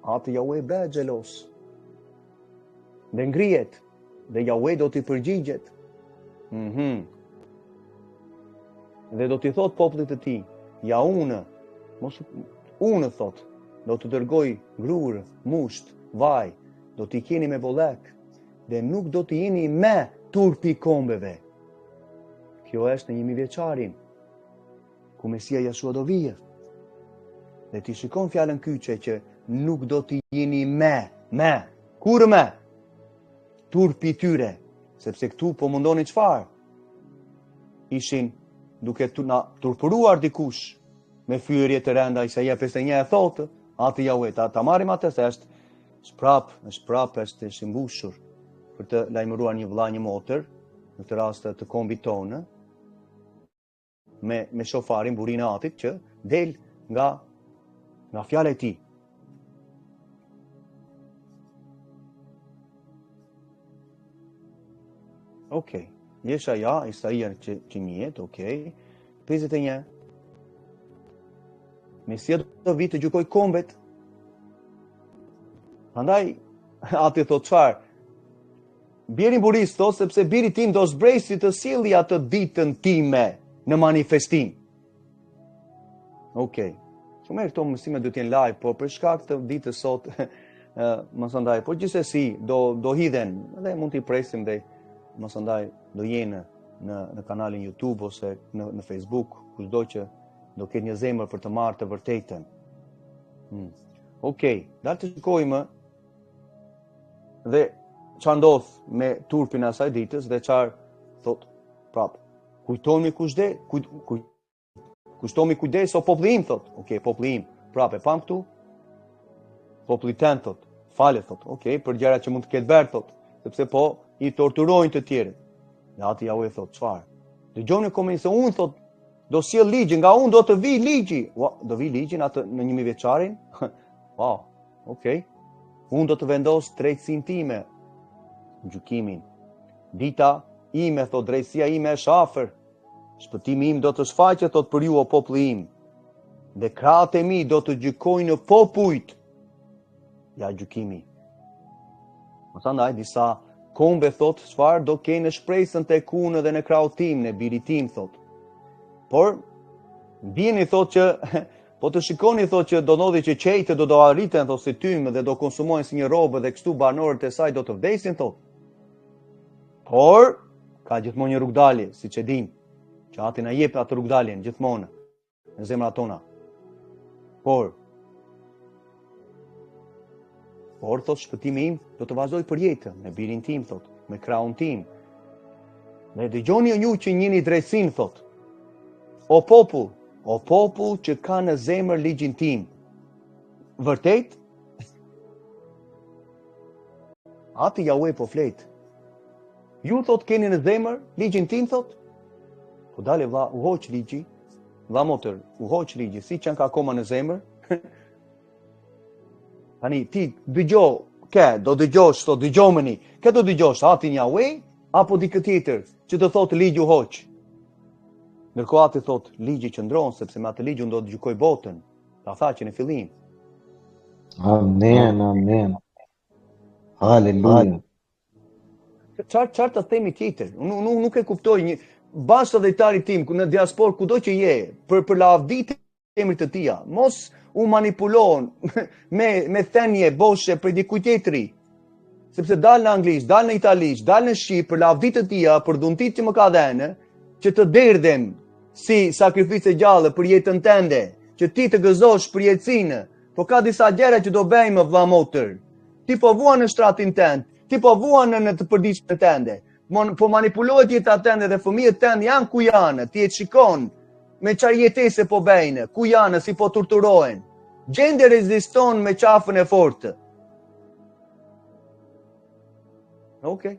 Speaker 1: Atë Jahwe bë xhelos. Dhe ngrihet, dhe Jahwe do t'i përgjigjet. Dhe do t'i thot popullit të tij, ja unë thot, do të dërgoj grurë, musht, vaj, do t'i keni me bollek, dhe nuk do t'i jeni me turpi kombeve. Kjo është në 1.000 vjeçarin, ku Mesia Jashua do vijë. Dhe ti shikon fjalën kyçe që nuk do t'i jeni kur me? Turpi tyre, sepse këtu po mundoni çfarë? Ishin duke na turpuruar dikush me fyerje të rënda, Isaia 51 e thotë, Ati Jahwe, ta marrim atë se është prap është i mbushur për të lajmëruar një vëlla, një motër, në të rastë të kombit tonë, me shofarin, burinë e Atit, që del nga fjala e tij. Okej. Jeshaja, Isaia që njihet, okej. 51. Mesia do vi të gjykoj kombet. Prandaj, Ati thot çfarë? Birin buris thot, sepse biri tim do zbrejsi të silli atë ditën time në manifestim. Okej. Shumë këto mësime do të jenë live, por për shkak të ditës sot, mësandaj, por gjithsesi do hidhen, dhe mund t'i presim dhe mësandaj do jenë në kanalin YouTube ose në Facebook, kushdo që do ketë një zemër për të marrë të vërtetën. Okej, dalë të shikojmë dhe çfarë ndodh me turpin e asaj ditës dhe çfarë thot prap. Kujtohemi kushtohemi kujdes o populli im thot. Okej, populli im. Prap e pam këtu. Populli ten thot. Falet thot. Okej, për gjëra që mund të ketë bërë thot, sepse po i torturojnë të tjerët. Dhe ati Jahve thot, çfarë? Dëgjoni komente se unë thot do sjell ligj, nga unë do të vi ligji. Do vi ligjin atë në 1000 vjeçarin? Wow. Okej. Unë do të vendos drejtësinë time, gjykimin. Dita ime thot, drejtësia ime është afër. Shpëtimi im do të shfaqet thot për ju o populli im. Dhe krahët e mi do të gjykojnë popujt. Ja gjykimi. Prandaj disa kombe thot, çfarë do kenë shpresën tek unë dhe në krahun tim, në birin tim thot. Por ndjeni thot që po të shikoni thot që do ndodhi që qejtë do arriten thot si tymë dhe do konsumojnë si një robë dhe kështu banorët e saj do të vdesin thot. Por ka gjithmonë një rrugdalje, siç e dim, që ati na jep atë rrugdaljen gjithmonë në zemrat tona. Por thot shpëtimi im do të vazhdoj për jetën, me birin tim thot, me krahun tim. Dhe dëgjoni ju që njini drejtsin thot. O popull që ka në zemër ligjin tim. Vërtet? Ati Jahve po flet. Ju thot keni në zemër ligjin tim thot? Po dale vlla, u hoq ligji. Vlla motër, u hoq ligji, si që ka akoma në zemër? Tani ti dëgjo, do dëgjosh, thot dëgjomeni. Kë do dëgjosh atin Jahve apo dikë tjetër që të thot ligju hoq? Ndërkohë ati thot ligji qëndron sepse me atë ligj unë do të gjykoj botën. Ta tha që në fillim.
Speaker 2: Amen, amen. Halleluja.
Speaker 1: Çfarë të themi tjetër? Unë nuk e kuptoj një bashkë dhejtari tim në diaspor kudo që je për lavdit emrit të tia. Mos u manipulon me thënie boshe për dikujt tjetri. Sepse dal në anglisht, dal në italisht, dal në shqip për lavdit të tia, për dhuntit që më ka dhënë, që të derdhem si sakrificë gjallë për jetën tënde, që ti të gëzosh për jetësinë. Po ka disa gjëra që do bëjmë vëlla motër. Ti po vuan në shtratin tënd, ti po vuan në të përditshmën tënde. Po manipulohet jeta tënde dhe fëmijët tënd janë ku janë, ti e shikon me çfarë jetese po bëjnë, ku janë, si po torturohen. Gjende reziston me qafën e fortë. Okej.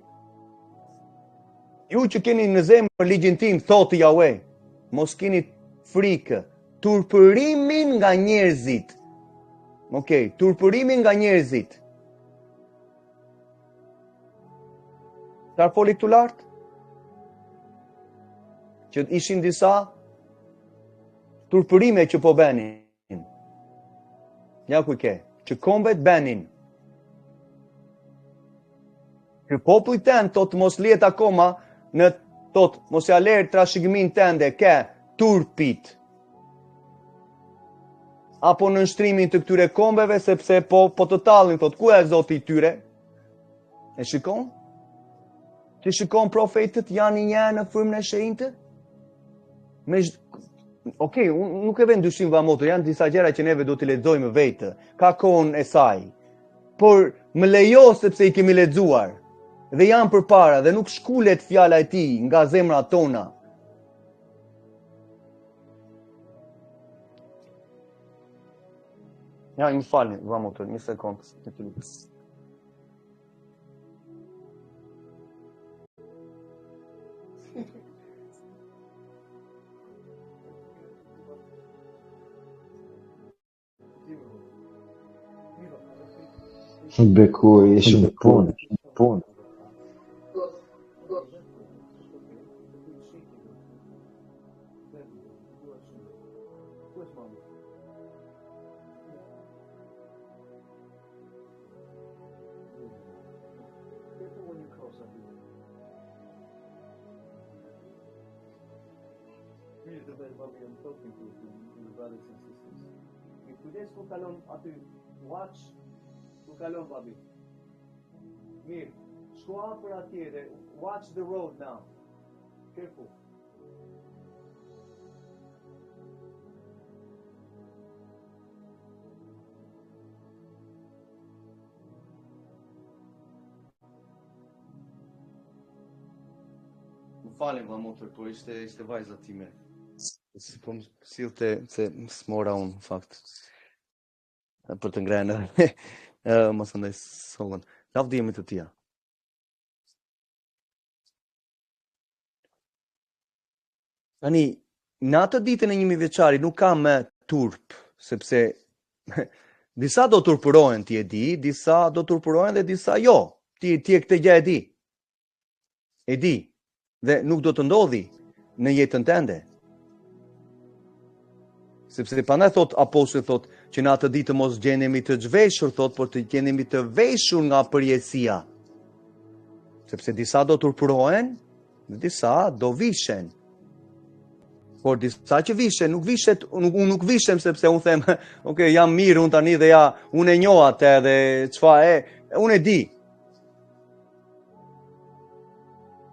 Speaker 1: Ju që keni në zemër ligjin tim, thotë Jahve, mos keni frikë, turpërimin nga njerëzit. Okej, turpërimin nga njerëzit. Çfarë foli këtu lart? Që ishin disa turpërime që po bënin. Ja ku ke, që kombet bënin. Ky popull tënd thot mos lihet akoma në thot mos ja lër trashëgimin tënde ke turpit. Apo në nshtrimin të këtyre kombeve sepse po të tallin thot ku është Zoti i tyre? E shikon? Ti shikon profetët janë një në frymën e shenjtë? Okej, unë nuk e vend dyshim vëlla motër, janë disa gjëra që neve do t'i lexojmë vetë. Ka kohën e saj. Por më lejo sepse i kemi lexuar dhe janë përpara dhe nuk shkulet fjala e tij nga zemrat tona. Ja, më falni, vëlla motër, një sekondë.
Speaker 2: Beku, e shumë punë.
Speaker 1: Kujdes ku kalon aty, watch, ku kalon babi. Mirë, shko afër atje dhe watch the road now. Careful. Më falim valla motër, por ishte vajza time. Po më sillte se s'mora unë në fakt. Për të ngrënë. Mos andaj sollën. Lavdimit të tia. Tani, në atë ditën e 1 vjeçari nuk kam me turp, sepse disa do turpërohen, ti e di, disa do turpërohen dhe disa jo. Ti e këtë gjë e di. E di. Dhe nuk do të ndodhi në jetën tënde. Sepse prandaj thot apostulli thot që në atë ditë mos gjenemi të zhveshur thot, por të gjenemi të veshur nga përjetësia. Sepse disa do turpërohen, dhe disa do vishen. Por disa që vishen, unë nuk vishem sepse unë them, okay, jam mirë unë tani dhe ja, unë e njoh atë dhe çfarë unë e di.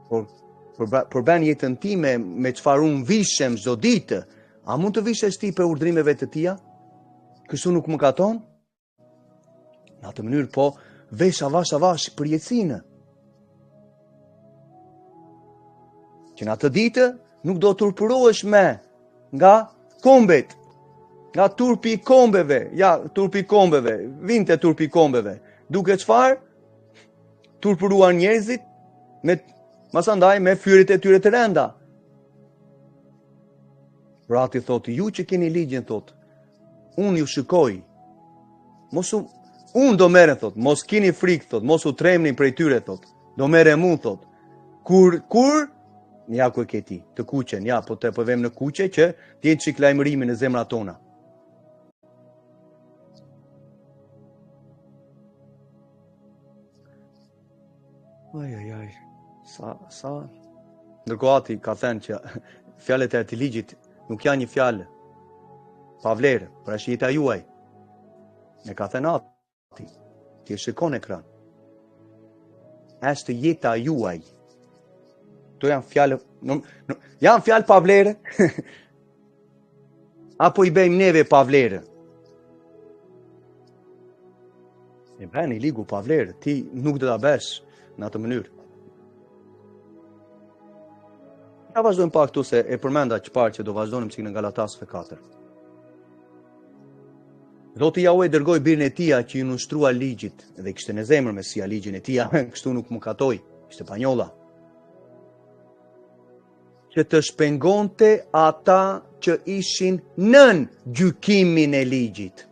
Speaker 1: Por bën jetën time me çfarë unë vishem çdo ditë, a mund të vishesh ti për urdhrimeve të tia? Kështu nuk më katon? Në atë mënyrë po, vesh avash për jetësinë. Që në atë ditë nuk do turpërohesh me nga kombet, nga turpi i kombeve, turpi i kombeve, vinte turpi i kombeve, duke çfarë? Turpëruar njerëzit masandaj me fyrit e tyre të rënda. Rati thotë, ju që keni ligjin thotë, unë ju shikoj, unë do merrem thotë, mos keni frikë thotë, mos u tremni prej tyre thotë, do merrem unë thotë. Kur ja ku e ke ti, të kuqen, ja, po të vem në kuqe që t'jenë çik lajmërimi në zemrat tona. Aj, sa. Ndërkohë ati ka thënë që fjalët e atij ligjit nuk janë një fjalë pa vlerë, për është jeta juaj. Ne ka thënë ati, ti e shikon ekran. Është jeta juaj. To janë fjalë, janë fjalë pa vlerë? Apo i bëjmë neve pa vlerë? E bën i ligu pa vlerë, ti nuk do ta bësh në atë mënyrë. Ja vazhdojmë pak këtu se e përmenda çfarë që do vazhdojmë si në Galatasve 4. Zoti Jahue dërgoi birin e tij që i nështrua ligjit dhe kishte në zemër Mesia ligjin e tij, kështu nuk mëkatoi, ishte panjolla. Që të shpengonte ata që ishin nën gjykimin e ligjit.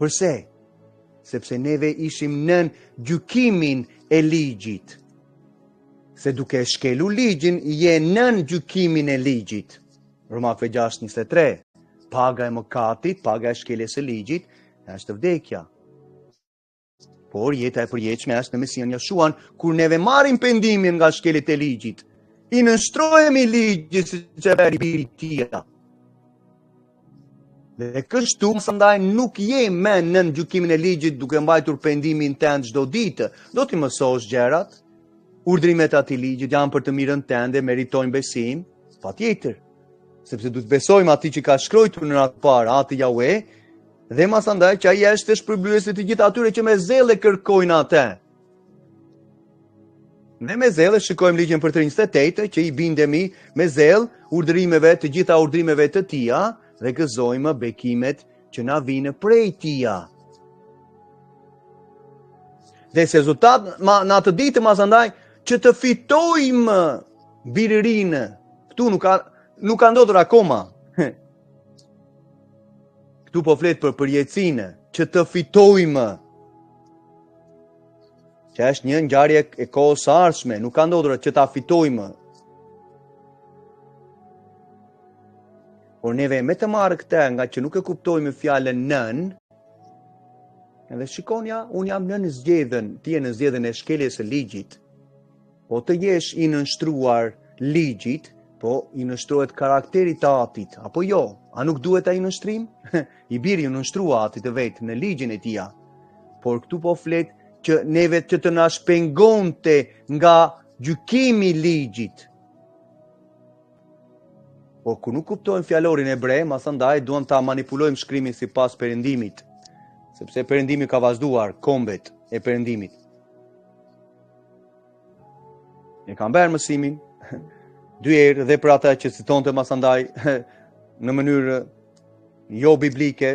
Speaker 1: Përse? Sepse neve ishim nën gjykimin e ligjit. Se duke shkelu ligjin, je nën gjykimin e ligjit. Romakëve 6:23. Paga e mëkatit, paga e shkeljes së ligjit, është vdekja. Por jeta e përjetshme është në Mesian Jashuan, kur neve marrim pendimin nga shkeljet e ligjit. I nështrojemi ligjit si që beri biri tia. Dhe kështu mësandaj nuk je me nën gjykimin e ligjit duke mbajtur pendimin tënd çdo ditë. Do t'i mësosh gjërat, urdhrimet e atij ligjit janë për të mirën tënde, meritojnë besim, patjetër. Sepse duhet besojmë atij që ka shkruar në atë parë, ati Jahue, dhe mësandaj që ai është shpërblyesi të gjithë atyre që me zellë kërkojnë atë. Dhe me zellë shikojmë ligjin për 38 që i bindemi me zellë urdhrimeve të gjitha urdhrimeve të tija dhe gëzojmë bekimet që na vinë prej tija. Dhe se rezultat në atë ditë masandaj që të fitojmë birërinë. Këtu nuk ka ndodhur akoma. Këtu po flet për përjetësinë, që të fitojmë. Që është një ngjarje e kohës së ardhshme, nuk ka ndodhur që ta fitojmë. Por neve me të marrë këtë, nga që nuk e kuptojmë fjalën nën, edhe shikonja, unë jam në zgjedhjen, ti je në zgjedhjen e shkeljes së ligjit. Po të jesh i nënshtruar ligjit, po i nështrohet karakterit të atit, apo jo? A nuk duhet ai nështrim? I biri i nështrua atit të vetë në ligjin e tija. Por këtu po flet që neve që të na shpengonte nga gjykimi i ligjit. Por ku nuk kuptojmë fjalorin hebre, masandaj duam ta manipulojmë shkrimin sipas perëndimit, sepse perëndimi ka vazhduar kombet e perëndimit. Ne kam bërë mësimin, dy herë dhe për ata që citonte masandaj në mënyrë jo biblike,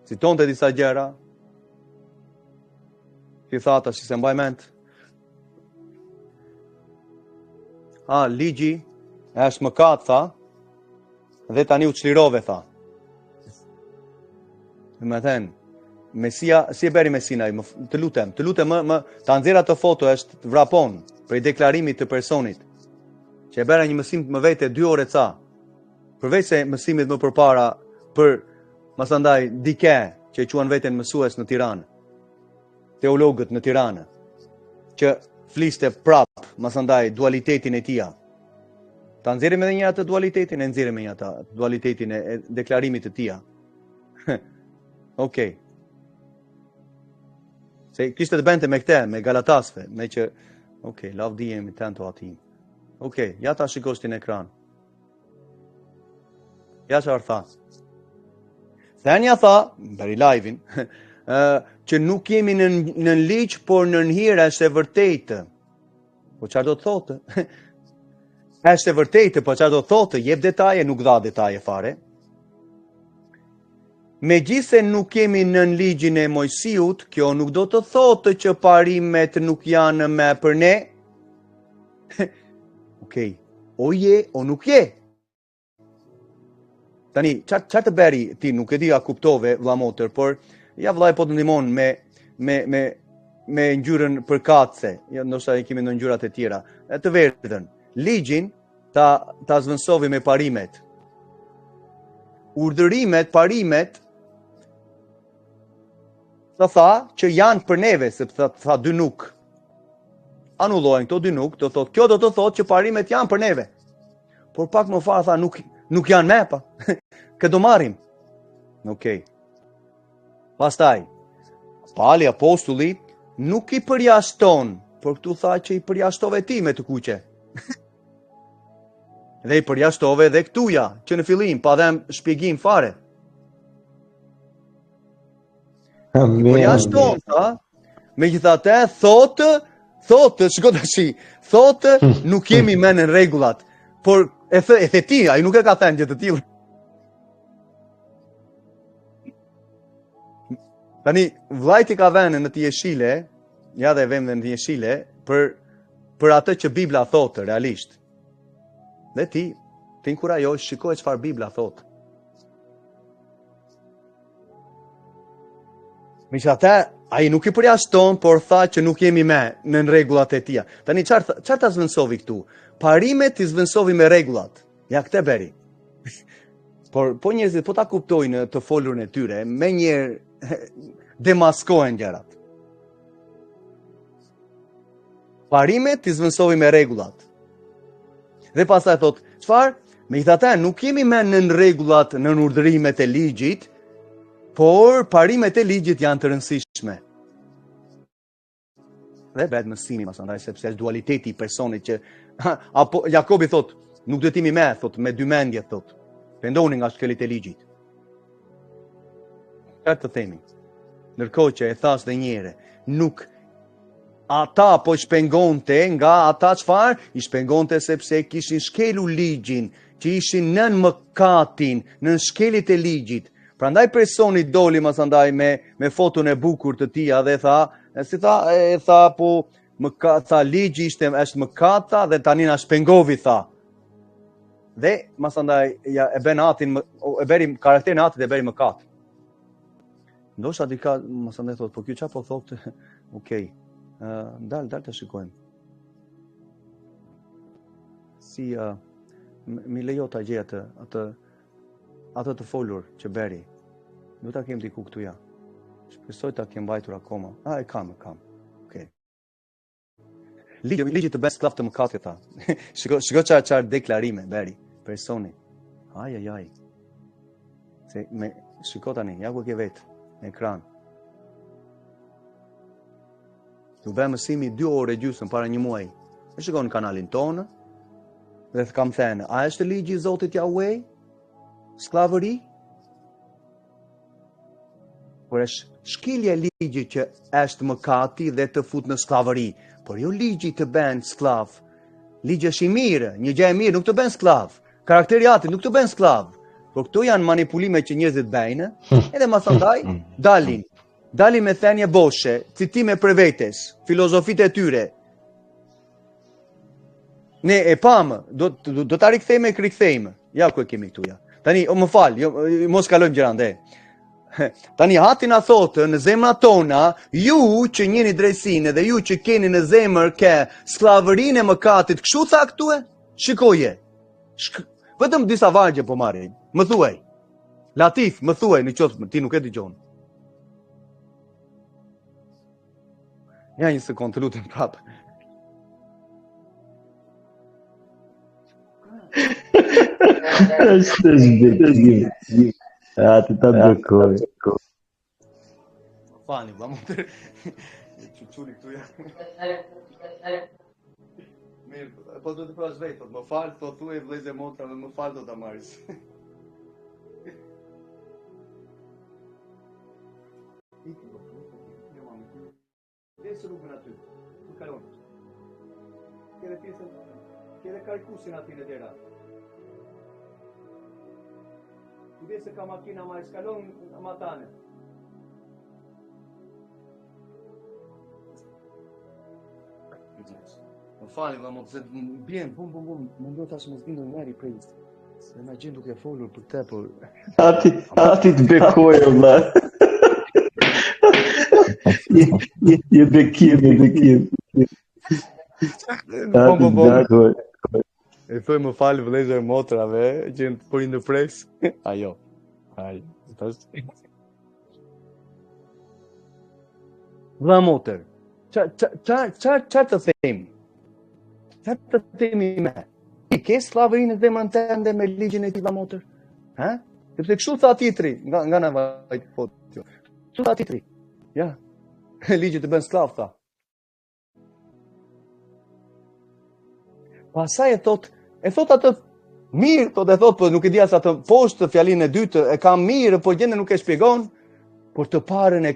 Speaker 1: citonte disa gjëra, që i tha tash se mbaj mend. Ligji është mëkat, tha, dhe tani u çlirove, tha. Me thënë, Mesia, si e beri Mesinaj, të lutem, më ta nxjerr atë foto, është vrapon për deklarimit të personit. Që e bera një mësim më vete 2 orë ca. Përveç se mësimit më përpara për masandaj dike që e quan veten mësues në Tiranë. Teologët në Tiranë, që fliste prap masandaj dualitetin e tia. Ta nxjerrim edhe një atë dualitetin, e nxjerrim një atë dualitetin e deklarimit të tia. Okej. Se kishte të bente me këte, me Galatasve, me që, lavdijem i tento atim. Ja ta shikosh ti në ekran. Ja çfarë tha. Thenja tha, bëri live-in, që nuk jemi në ligj, por në hir është e vërtetë. Po çfarë do të thotë? Është e vërtetë, po çfarë do të thotë? Jep detaje, nuk dha detaje fare. Megjithse nuk jemi në ligjin e Mojsiut, kjo nuk do të thotë që parimet nuk janë më për ne. O je, o nuk je. Tani, çfarë të beri ti, nuk e di a kuptove vlla motër, por ja vllai po të ndihmon me ngjyrën përkatëse, ja ndoshta kemi në ngjyrat e tjera, të verdhën. Ligjin ta zvendësovi me parimet. Urdhërimet, parimet tha që janë për neve, sepse tha dy nuk. Anullojnë këto dy nuk, do thot, kjo do të thotë që parimet janë për neve. Por pak më farë tha nuk janë me pa. Kë do marrim. Pastaj, Pali apostulli nuk i përjashton, por këtu tha që i përjashtove ti me të kuqe. Dhe i përjashtove dhe këtuja, që në fillim pa dhem shpjegim fare. I përjashton, tha, megjithatë thotë, shiko tash, thotë nuk jemi më në rregullat, por e the ti, ai nuk e ka thënë gjë të tillë. Tani, vllajti ka vënë në të jeshile, ja dhe vëmë në të jeshile, për atë që Bibla thotë, realisht. Dhe ti inkurajosh, shikoj çfarë Bibla thotë. Megjithatë, ai nuk i përjashton, por tha që nuk jemi me në rregullat e tija. Tani çfarë ta zvendësovi këtu? Parimet i zvendësovi me rregullat. Ja këtë beri. Por po njerëzit po ta kuptojnë të folurën e tyre, me njerë demaskohen gjërat. Parimet i zvendësovi me rregullat. Dhe pastaj thot, çfarë? Megjithatë, nuk jemi me në rregullat, në urdhërimet e ligjit, por parimet e ligjit janë të rëndësishme. Dhe bëhet mësimi masandaj, sepse është dualiteti i personit që apo Jakobi thot, nuk do t'jemi me, thot, me dy mendje, thot. Pendoni nga shkelit e ligjit. Çfarë të themi? Ndërkohë që e thash dhe njëre, nuk ata po shpengonte nga ata çfarë? I shpengonte sepse kishin shkelu ligjin, që ishin nën mëkatin, nën shkelit e ligjit. Prandaj personi doli masandaj me foton e bukur të tia dhe tha, po tha ligji është mëkata dhe tani na shpengovi, tha. Dhe masandaj e bën atin, e bëri karakterin e atit e bëri mëkat. Ndoshta dika masandaj thot, po kjo çfarë po thotë? Dal të shikojmë. Si mi lejo ta gjej atë të folur që beri. Du ta kem diku këtu ja. Shpresoj ta kem mbajtur akoma. E kam. Ligji të bën skllav të mëkatit, tha. Shiko çfarë deklarime beri personi. Ai. Shiko tani, ja ku ke vet në ekran. Tu bëjmë mësimi 2 orë gjysmë para një muaji. E shikon në kanalin tonë dhe të kam thënë, a është ligji i Zotit Yahweh? Sklavëri? Por është shkelja e ligjit që është mëkati dhe të fut në sklavëri, por jo ligji të bën sklav Ligji është i mirë, një gjë e mirë nuk të bën skllav. Karakteri i atit nuk të bën skllav. Por këto janë manipulime që njerëzit bëjnë, edhe më thëndaj dalin me thënie boshe, citime për vetes, filozofitë e tyre. Ne e pamë, do ta rikthejmë e rikthejmë. Ja ku e kemi këtu ja. Tani, më fal, mos kalojmë gjëra. Tani hati na thotë në zemrat tona, ju që njeni drejtsinë dhe ju që keni në zemër ke skllavërinë e mëkatit, kështu tha këtu e? Shikoje. Vetëm disa vargje po marrin. Më thuaj. Latif, më thuaj në qoftë ti nuk e dëgjon. Ja një sekond, të lutem prapë.
Speaker 2: Është zgjidhje. Ti ta bekoj.
Speaker 1: Fani, vamo të... Çuçuri këtu ja. Mirë, po do të prash vetë, më fal, thuaj vëllezër motra, më fal do ta marrësh. Desë rrugën aty, ku kalon. Kere pjesën, kere karkusin aty në dera. Desë ka makina ma eskalon matane. Më fali, vamo, se bjen, bum, më ndo tash më zbindo njeri prej. Se na gjend duke folur për te, por...
Speaker 2: Ati të bekoj, vëlla. Je bekim.
Speaker 1: E thoj më falë vëllezër motrave që në përin në pres. Ajo. Vëlla motër, qarë të themi? Qarë të themi me? I ke slavërinë dhe më nëtende me ligjin e ti vëlla motër? Ha? Sepse kështu tha titri, nga në vajtë fotë. Kështu tha titri. Ja, ligjit të bën sklav, tha. Pasaj e thot atë mirë, po nuk e di as atë poshtë fjalinë e dytë, e ka mirë, po gjende nuk e shpjegon, por të parën e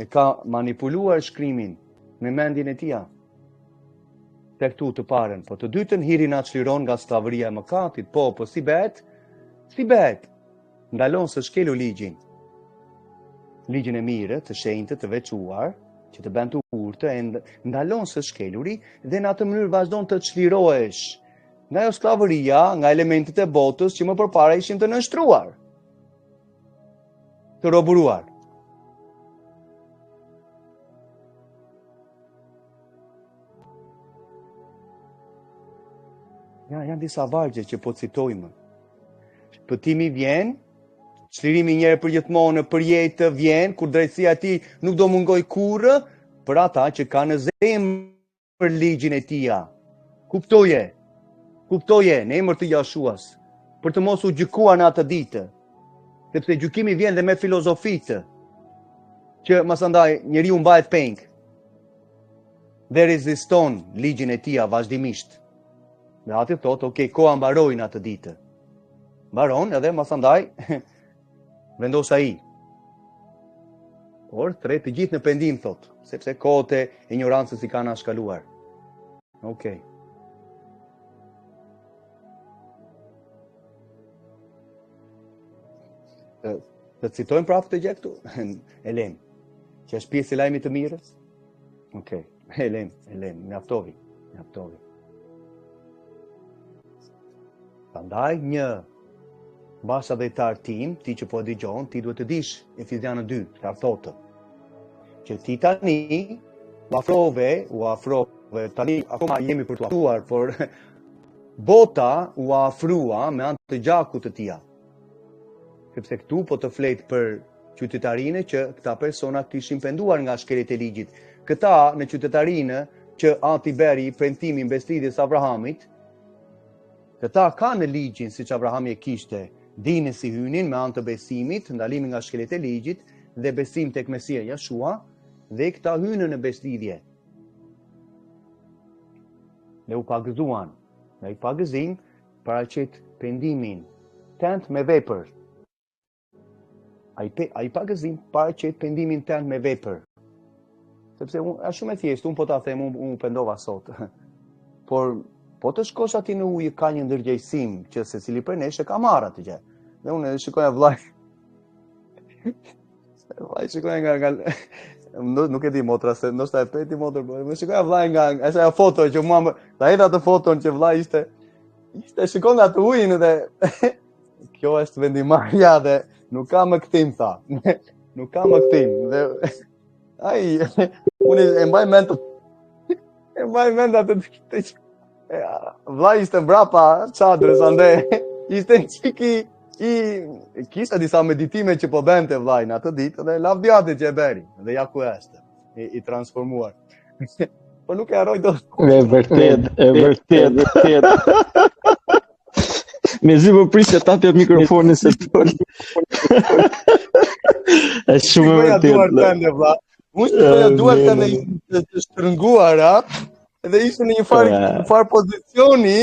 Speaker 1: ka manipuluar shkrimin me mendjen e tia. Te këtu të parën, po të dytën hiri na çliron nga sklavëria e mëkatit, po si bëhet? Ndalon së shkelu ligjin e mirë, të shenjtë, të veçuar, që të bën të urtë, e ndalon së shkeluri dhe në atë mënyrë vazhdon të çlirohesh nga ajo sklavëria, nga elementet e botës që më përpara ishin të nështruar, të roburuar. Janë disa vargje që po citojmë. Shpëtimi vjen, çlirimi njëherë për gjithmonë për jetë vjen, kur drejtësia e tij nuk do mungoj kurrë për ata që kanë në zemër ligjin e tij. Kuptoje në emër të Jashuas, për të mos u gjykuar në atë ditë. Sepse gjykimi vjen dhe me filozofitë, që masandaj njeriu mbahet peng dhe reziston ligjin e tij vazhdimisht. Dhe ati thotë, okay, koha mbaroi në atë ditë. Mbaron edhe masandaj vendos ai. Por thret të gjithë në pendim, thot, sepse kohët e ignorancës i kanë ashkaluar. Okej. Të citojmë prapë të gjë këtu? Elen, që është pjesë e lajmit të mirës? Okej, Elen, mjaftovi. Prandaj një bashkëdhëtar tim, ti që po e dëgjon, ti duhet të dish Efesianë 2, çfarë thotë. Që ti tani u afrove, tani akoma jemi për të afruar, por bota u afrua me anë të gjakut të tij. Sepse këtu po të flet për qytetarinë që këta persona kishin penduar nga shkelet e ligjit. Këta në qytetarinë që ati beri premtimin mbestridhjes Abrahamit, këta ka në ligjin siç Abrahami e kishte, dinë si hynin me anë të besimit, ndalimin nga shkelet e ligjit dhe besim tek Mesia Jashua, dhe këta hynën në besëlidhje. Dhe u pagëzuan. Dhe i pagëzim paraqet pendimin tent me vepër. Ai pagëzim paraqet pendimin tent me vepër. Sepse është shumë e thjeshtë, unë po ta them, unë pendova sot. Por po të shkosh aty në ujë ka një ndërgjegjësim që secili prej nesh e ka marrë atë gjë. Dhe unë shikoja vllai. Vllai shikoja nga nuk e di motra se ndoshta e peti motër, po më shikoja vllai nga ajo foto që mua ta hedh atë foton që vllai ishte shikon atë ujin dhe kjo është vendimarrja dhe nuk ka më kthim tha. Nuk ka më kthim dhe ai unë e mbaj mend atë vllai ishte mbrapa çadrës ande ishte çiki kishte disa meditime që po bënte vllai në atë ditë dhe lavdiati që e bëri dhe ja ku është i transformuar. Po nuk e harroj dot.
Speaker 2: E vërtet. Me zi më prisja të apja mikrofonin se të tonë. E shumë e vërtet.
Speaker 1: Unë shtoja duart tënde të shtrënguara dhe ishte në një farë pozicioni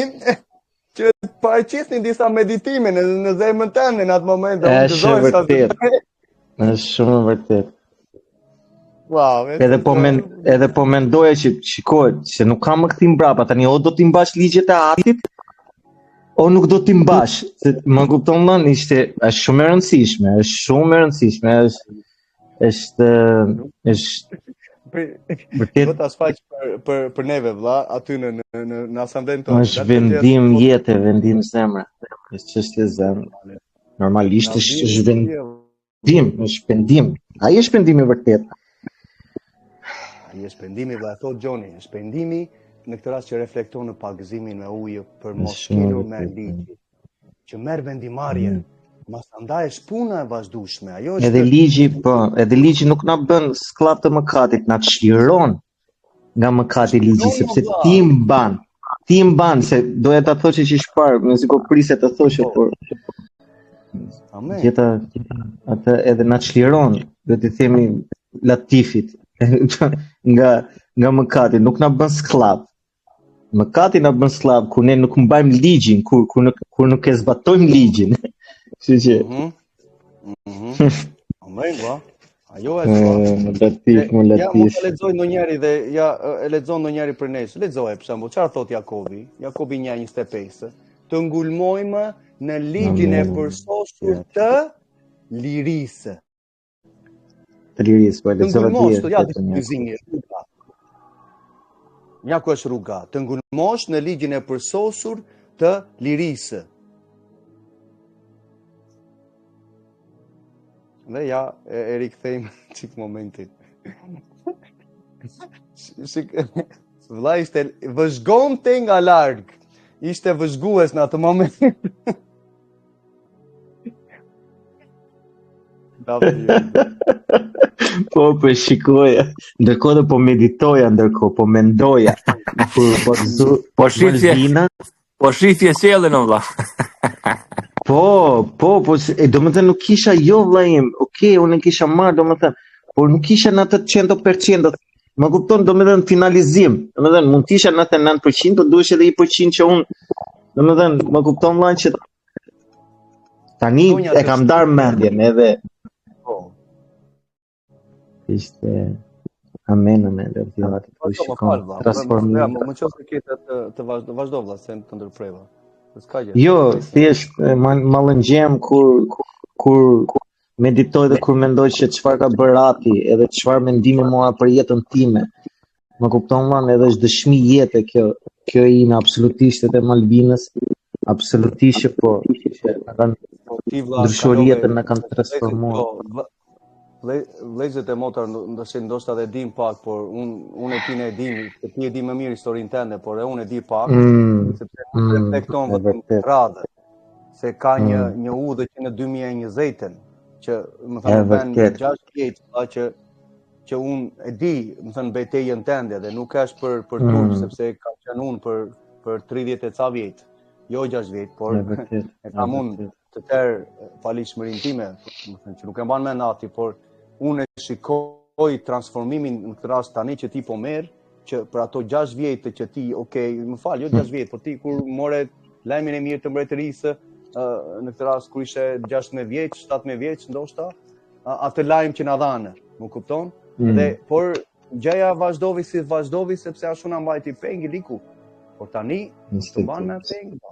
Speaker 1: që paraqisnin disa meditime në zemrën tënde në atë moment.
Speaker 2: Është vërtet. Është shumë e vërtet.
Speaker 1: Wow,
Speaker 2: edhe po mendoja që shikoj se nuk kam më kthim brapa tani o do t'i mbash ligjet e atit o nuk do t'i mbash. Se më kupton më është shumë e rëndësishme, është vërtet
Speaker 1: do ta sfaq për neve vlla aty në asamblen tonë.
Speaker 2: Është vendim jete, vendim zemre. Është çështje zemre. Normalisht është vendim. Ai është pendimi vërtet.
Speaker 1: Ai është pendimi vlla thot Gjoni, është pendimi në këtë rast që reflekton në pagëzimin me ujë për mos kelur me ligj. Që merr vendimarrje. Mas andaj është puna e vazhdueshme. Ajo është
Speaker 2: edhe ligji nuk na bën skllav të mëkatit, na çliron nga mëkati ligji sepse ti mban se doja ta thoshë që shpar, nëse po prisja të thoshë por
Speaker 1: Amen.
Speaker 2: Jeta atë edhe na çliron, do të themi latifit nga mëkati, nuk na bën skllav. Mëkati na bën skllav kur ne nuk mbajmë ligjin, kur nuk e zbatojmë ligjin. Kështu që
Speaker 1: Amen, vlla. Ajo është
Speaker 2: latif.
Speaker 1: Ja mund të lexoj ndonjëri dhe ja e lexon ndonjëri për ne. Lexoje për shembull, çfarë thot Jakobi? Jakobi 1:25. Të ngulmojmë në ligjin e përsosur të lirisë.
Speaker 2: Të lirisë, po lexova
Speaker 1: rruga. Ja ku është rruga. Të ngulmosh në ligjin e përsosur të lirisë. Dhe ja e rikthejmë çik momentin. Vllai ishte vëzhgonte nga larg. Ishte vëzhgues në atë moment.
Speaker 2: Po shikoja. Ndërkohë po meditoja, po mendoja.
Speaker 3: Po shifje sjellën o vlla.
Speaker 2: Po, domethënë nuk kisha jo vlla im. Okej, unë kisha marrë domethënë, por nuk kisha në atë 100%. Më kupton, domethënë finalizim. Domethënë mund të isha 99%, duhesh edhe 1% që unë domethënë më kupton vlla që tani e kam darë mendjen edhe ishte amen dhe vëllat po shikon transformim.
Speaker 1: Më çon se të vazhdo vëlla se të ndërpreva. S'ka gjë.
Speaker 2: Jo, thjesht mallëngjem kur meditoj dhe kur mendoj se çfarë ka bërë Rati, edhe çfarë mendime mora për jetën time. Më kupton vëlla, edhe është dëshmi jete kjo ime absolutisht edhe Malvinës, absolutisht po na kanë ndryshuar jetën, na kanë transformuar.
Speaker 1: Vëllezërit e motra ndoshta edhe dim pak, por unë e ti e dim, se ti e di më mirë historinë tënde, por e unë e di pak, sepse reflekton vetëm radhë, se ka një udhë që në 2020-ën, që më thënë bën 6 vjet, që unë e di, më thënë betejën tënde dhe nuk është për turp, sepse ka qenë unë për 30 e ca vjet, jo 6 vjet, por e kam unë të tërë falishmërinë time, më thënë që nuk e mban mend Nati, por unë e shikoj transformimin në këtë rast tani që ti po merr, që për ato 6 vjet që ti, më fal, jo 6 vjet, por ti kur more lajmin e mirë të mbretërisë, në këtë rast kur ishte 16 vjeç, 17 vjeç ndoshta, atë lajm që na dhanë, më kupton? Dhe por gjëja vazhdoi sepse ashtu na mbajti pengi liku. Por tani të banë me pengë,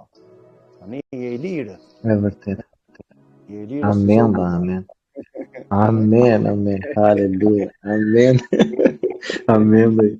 Speaker 1: tani je i lirë.
Speaker 2: E vërtet.
Speaker 1: Je i lirë.
Speaker 2: Amen, ba, amen. Amen, amen. Halleluja. Amen. Amen, bej.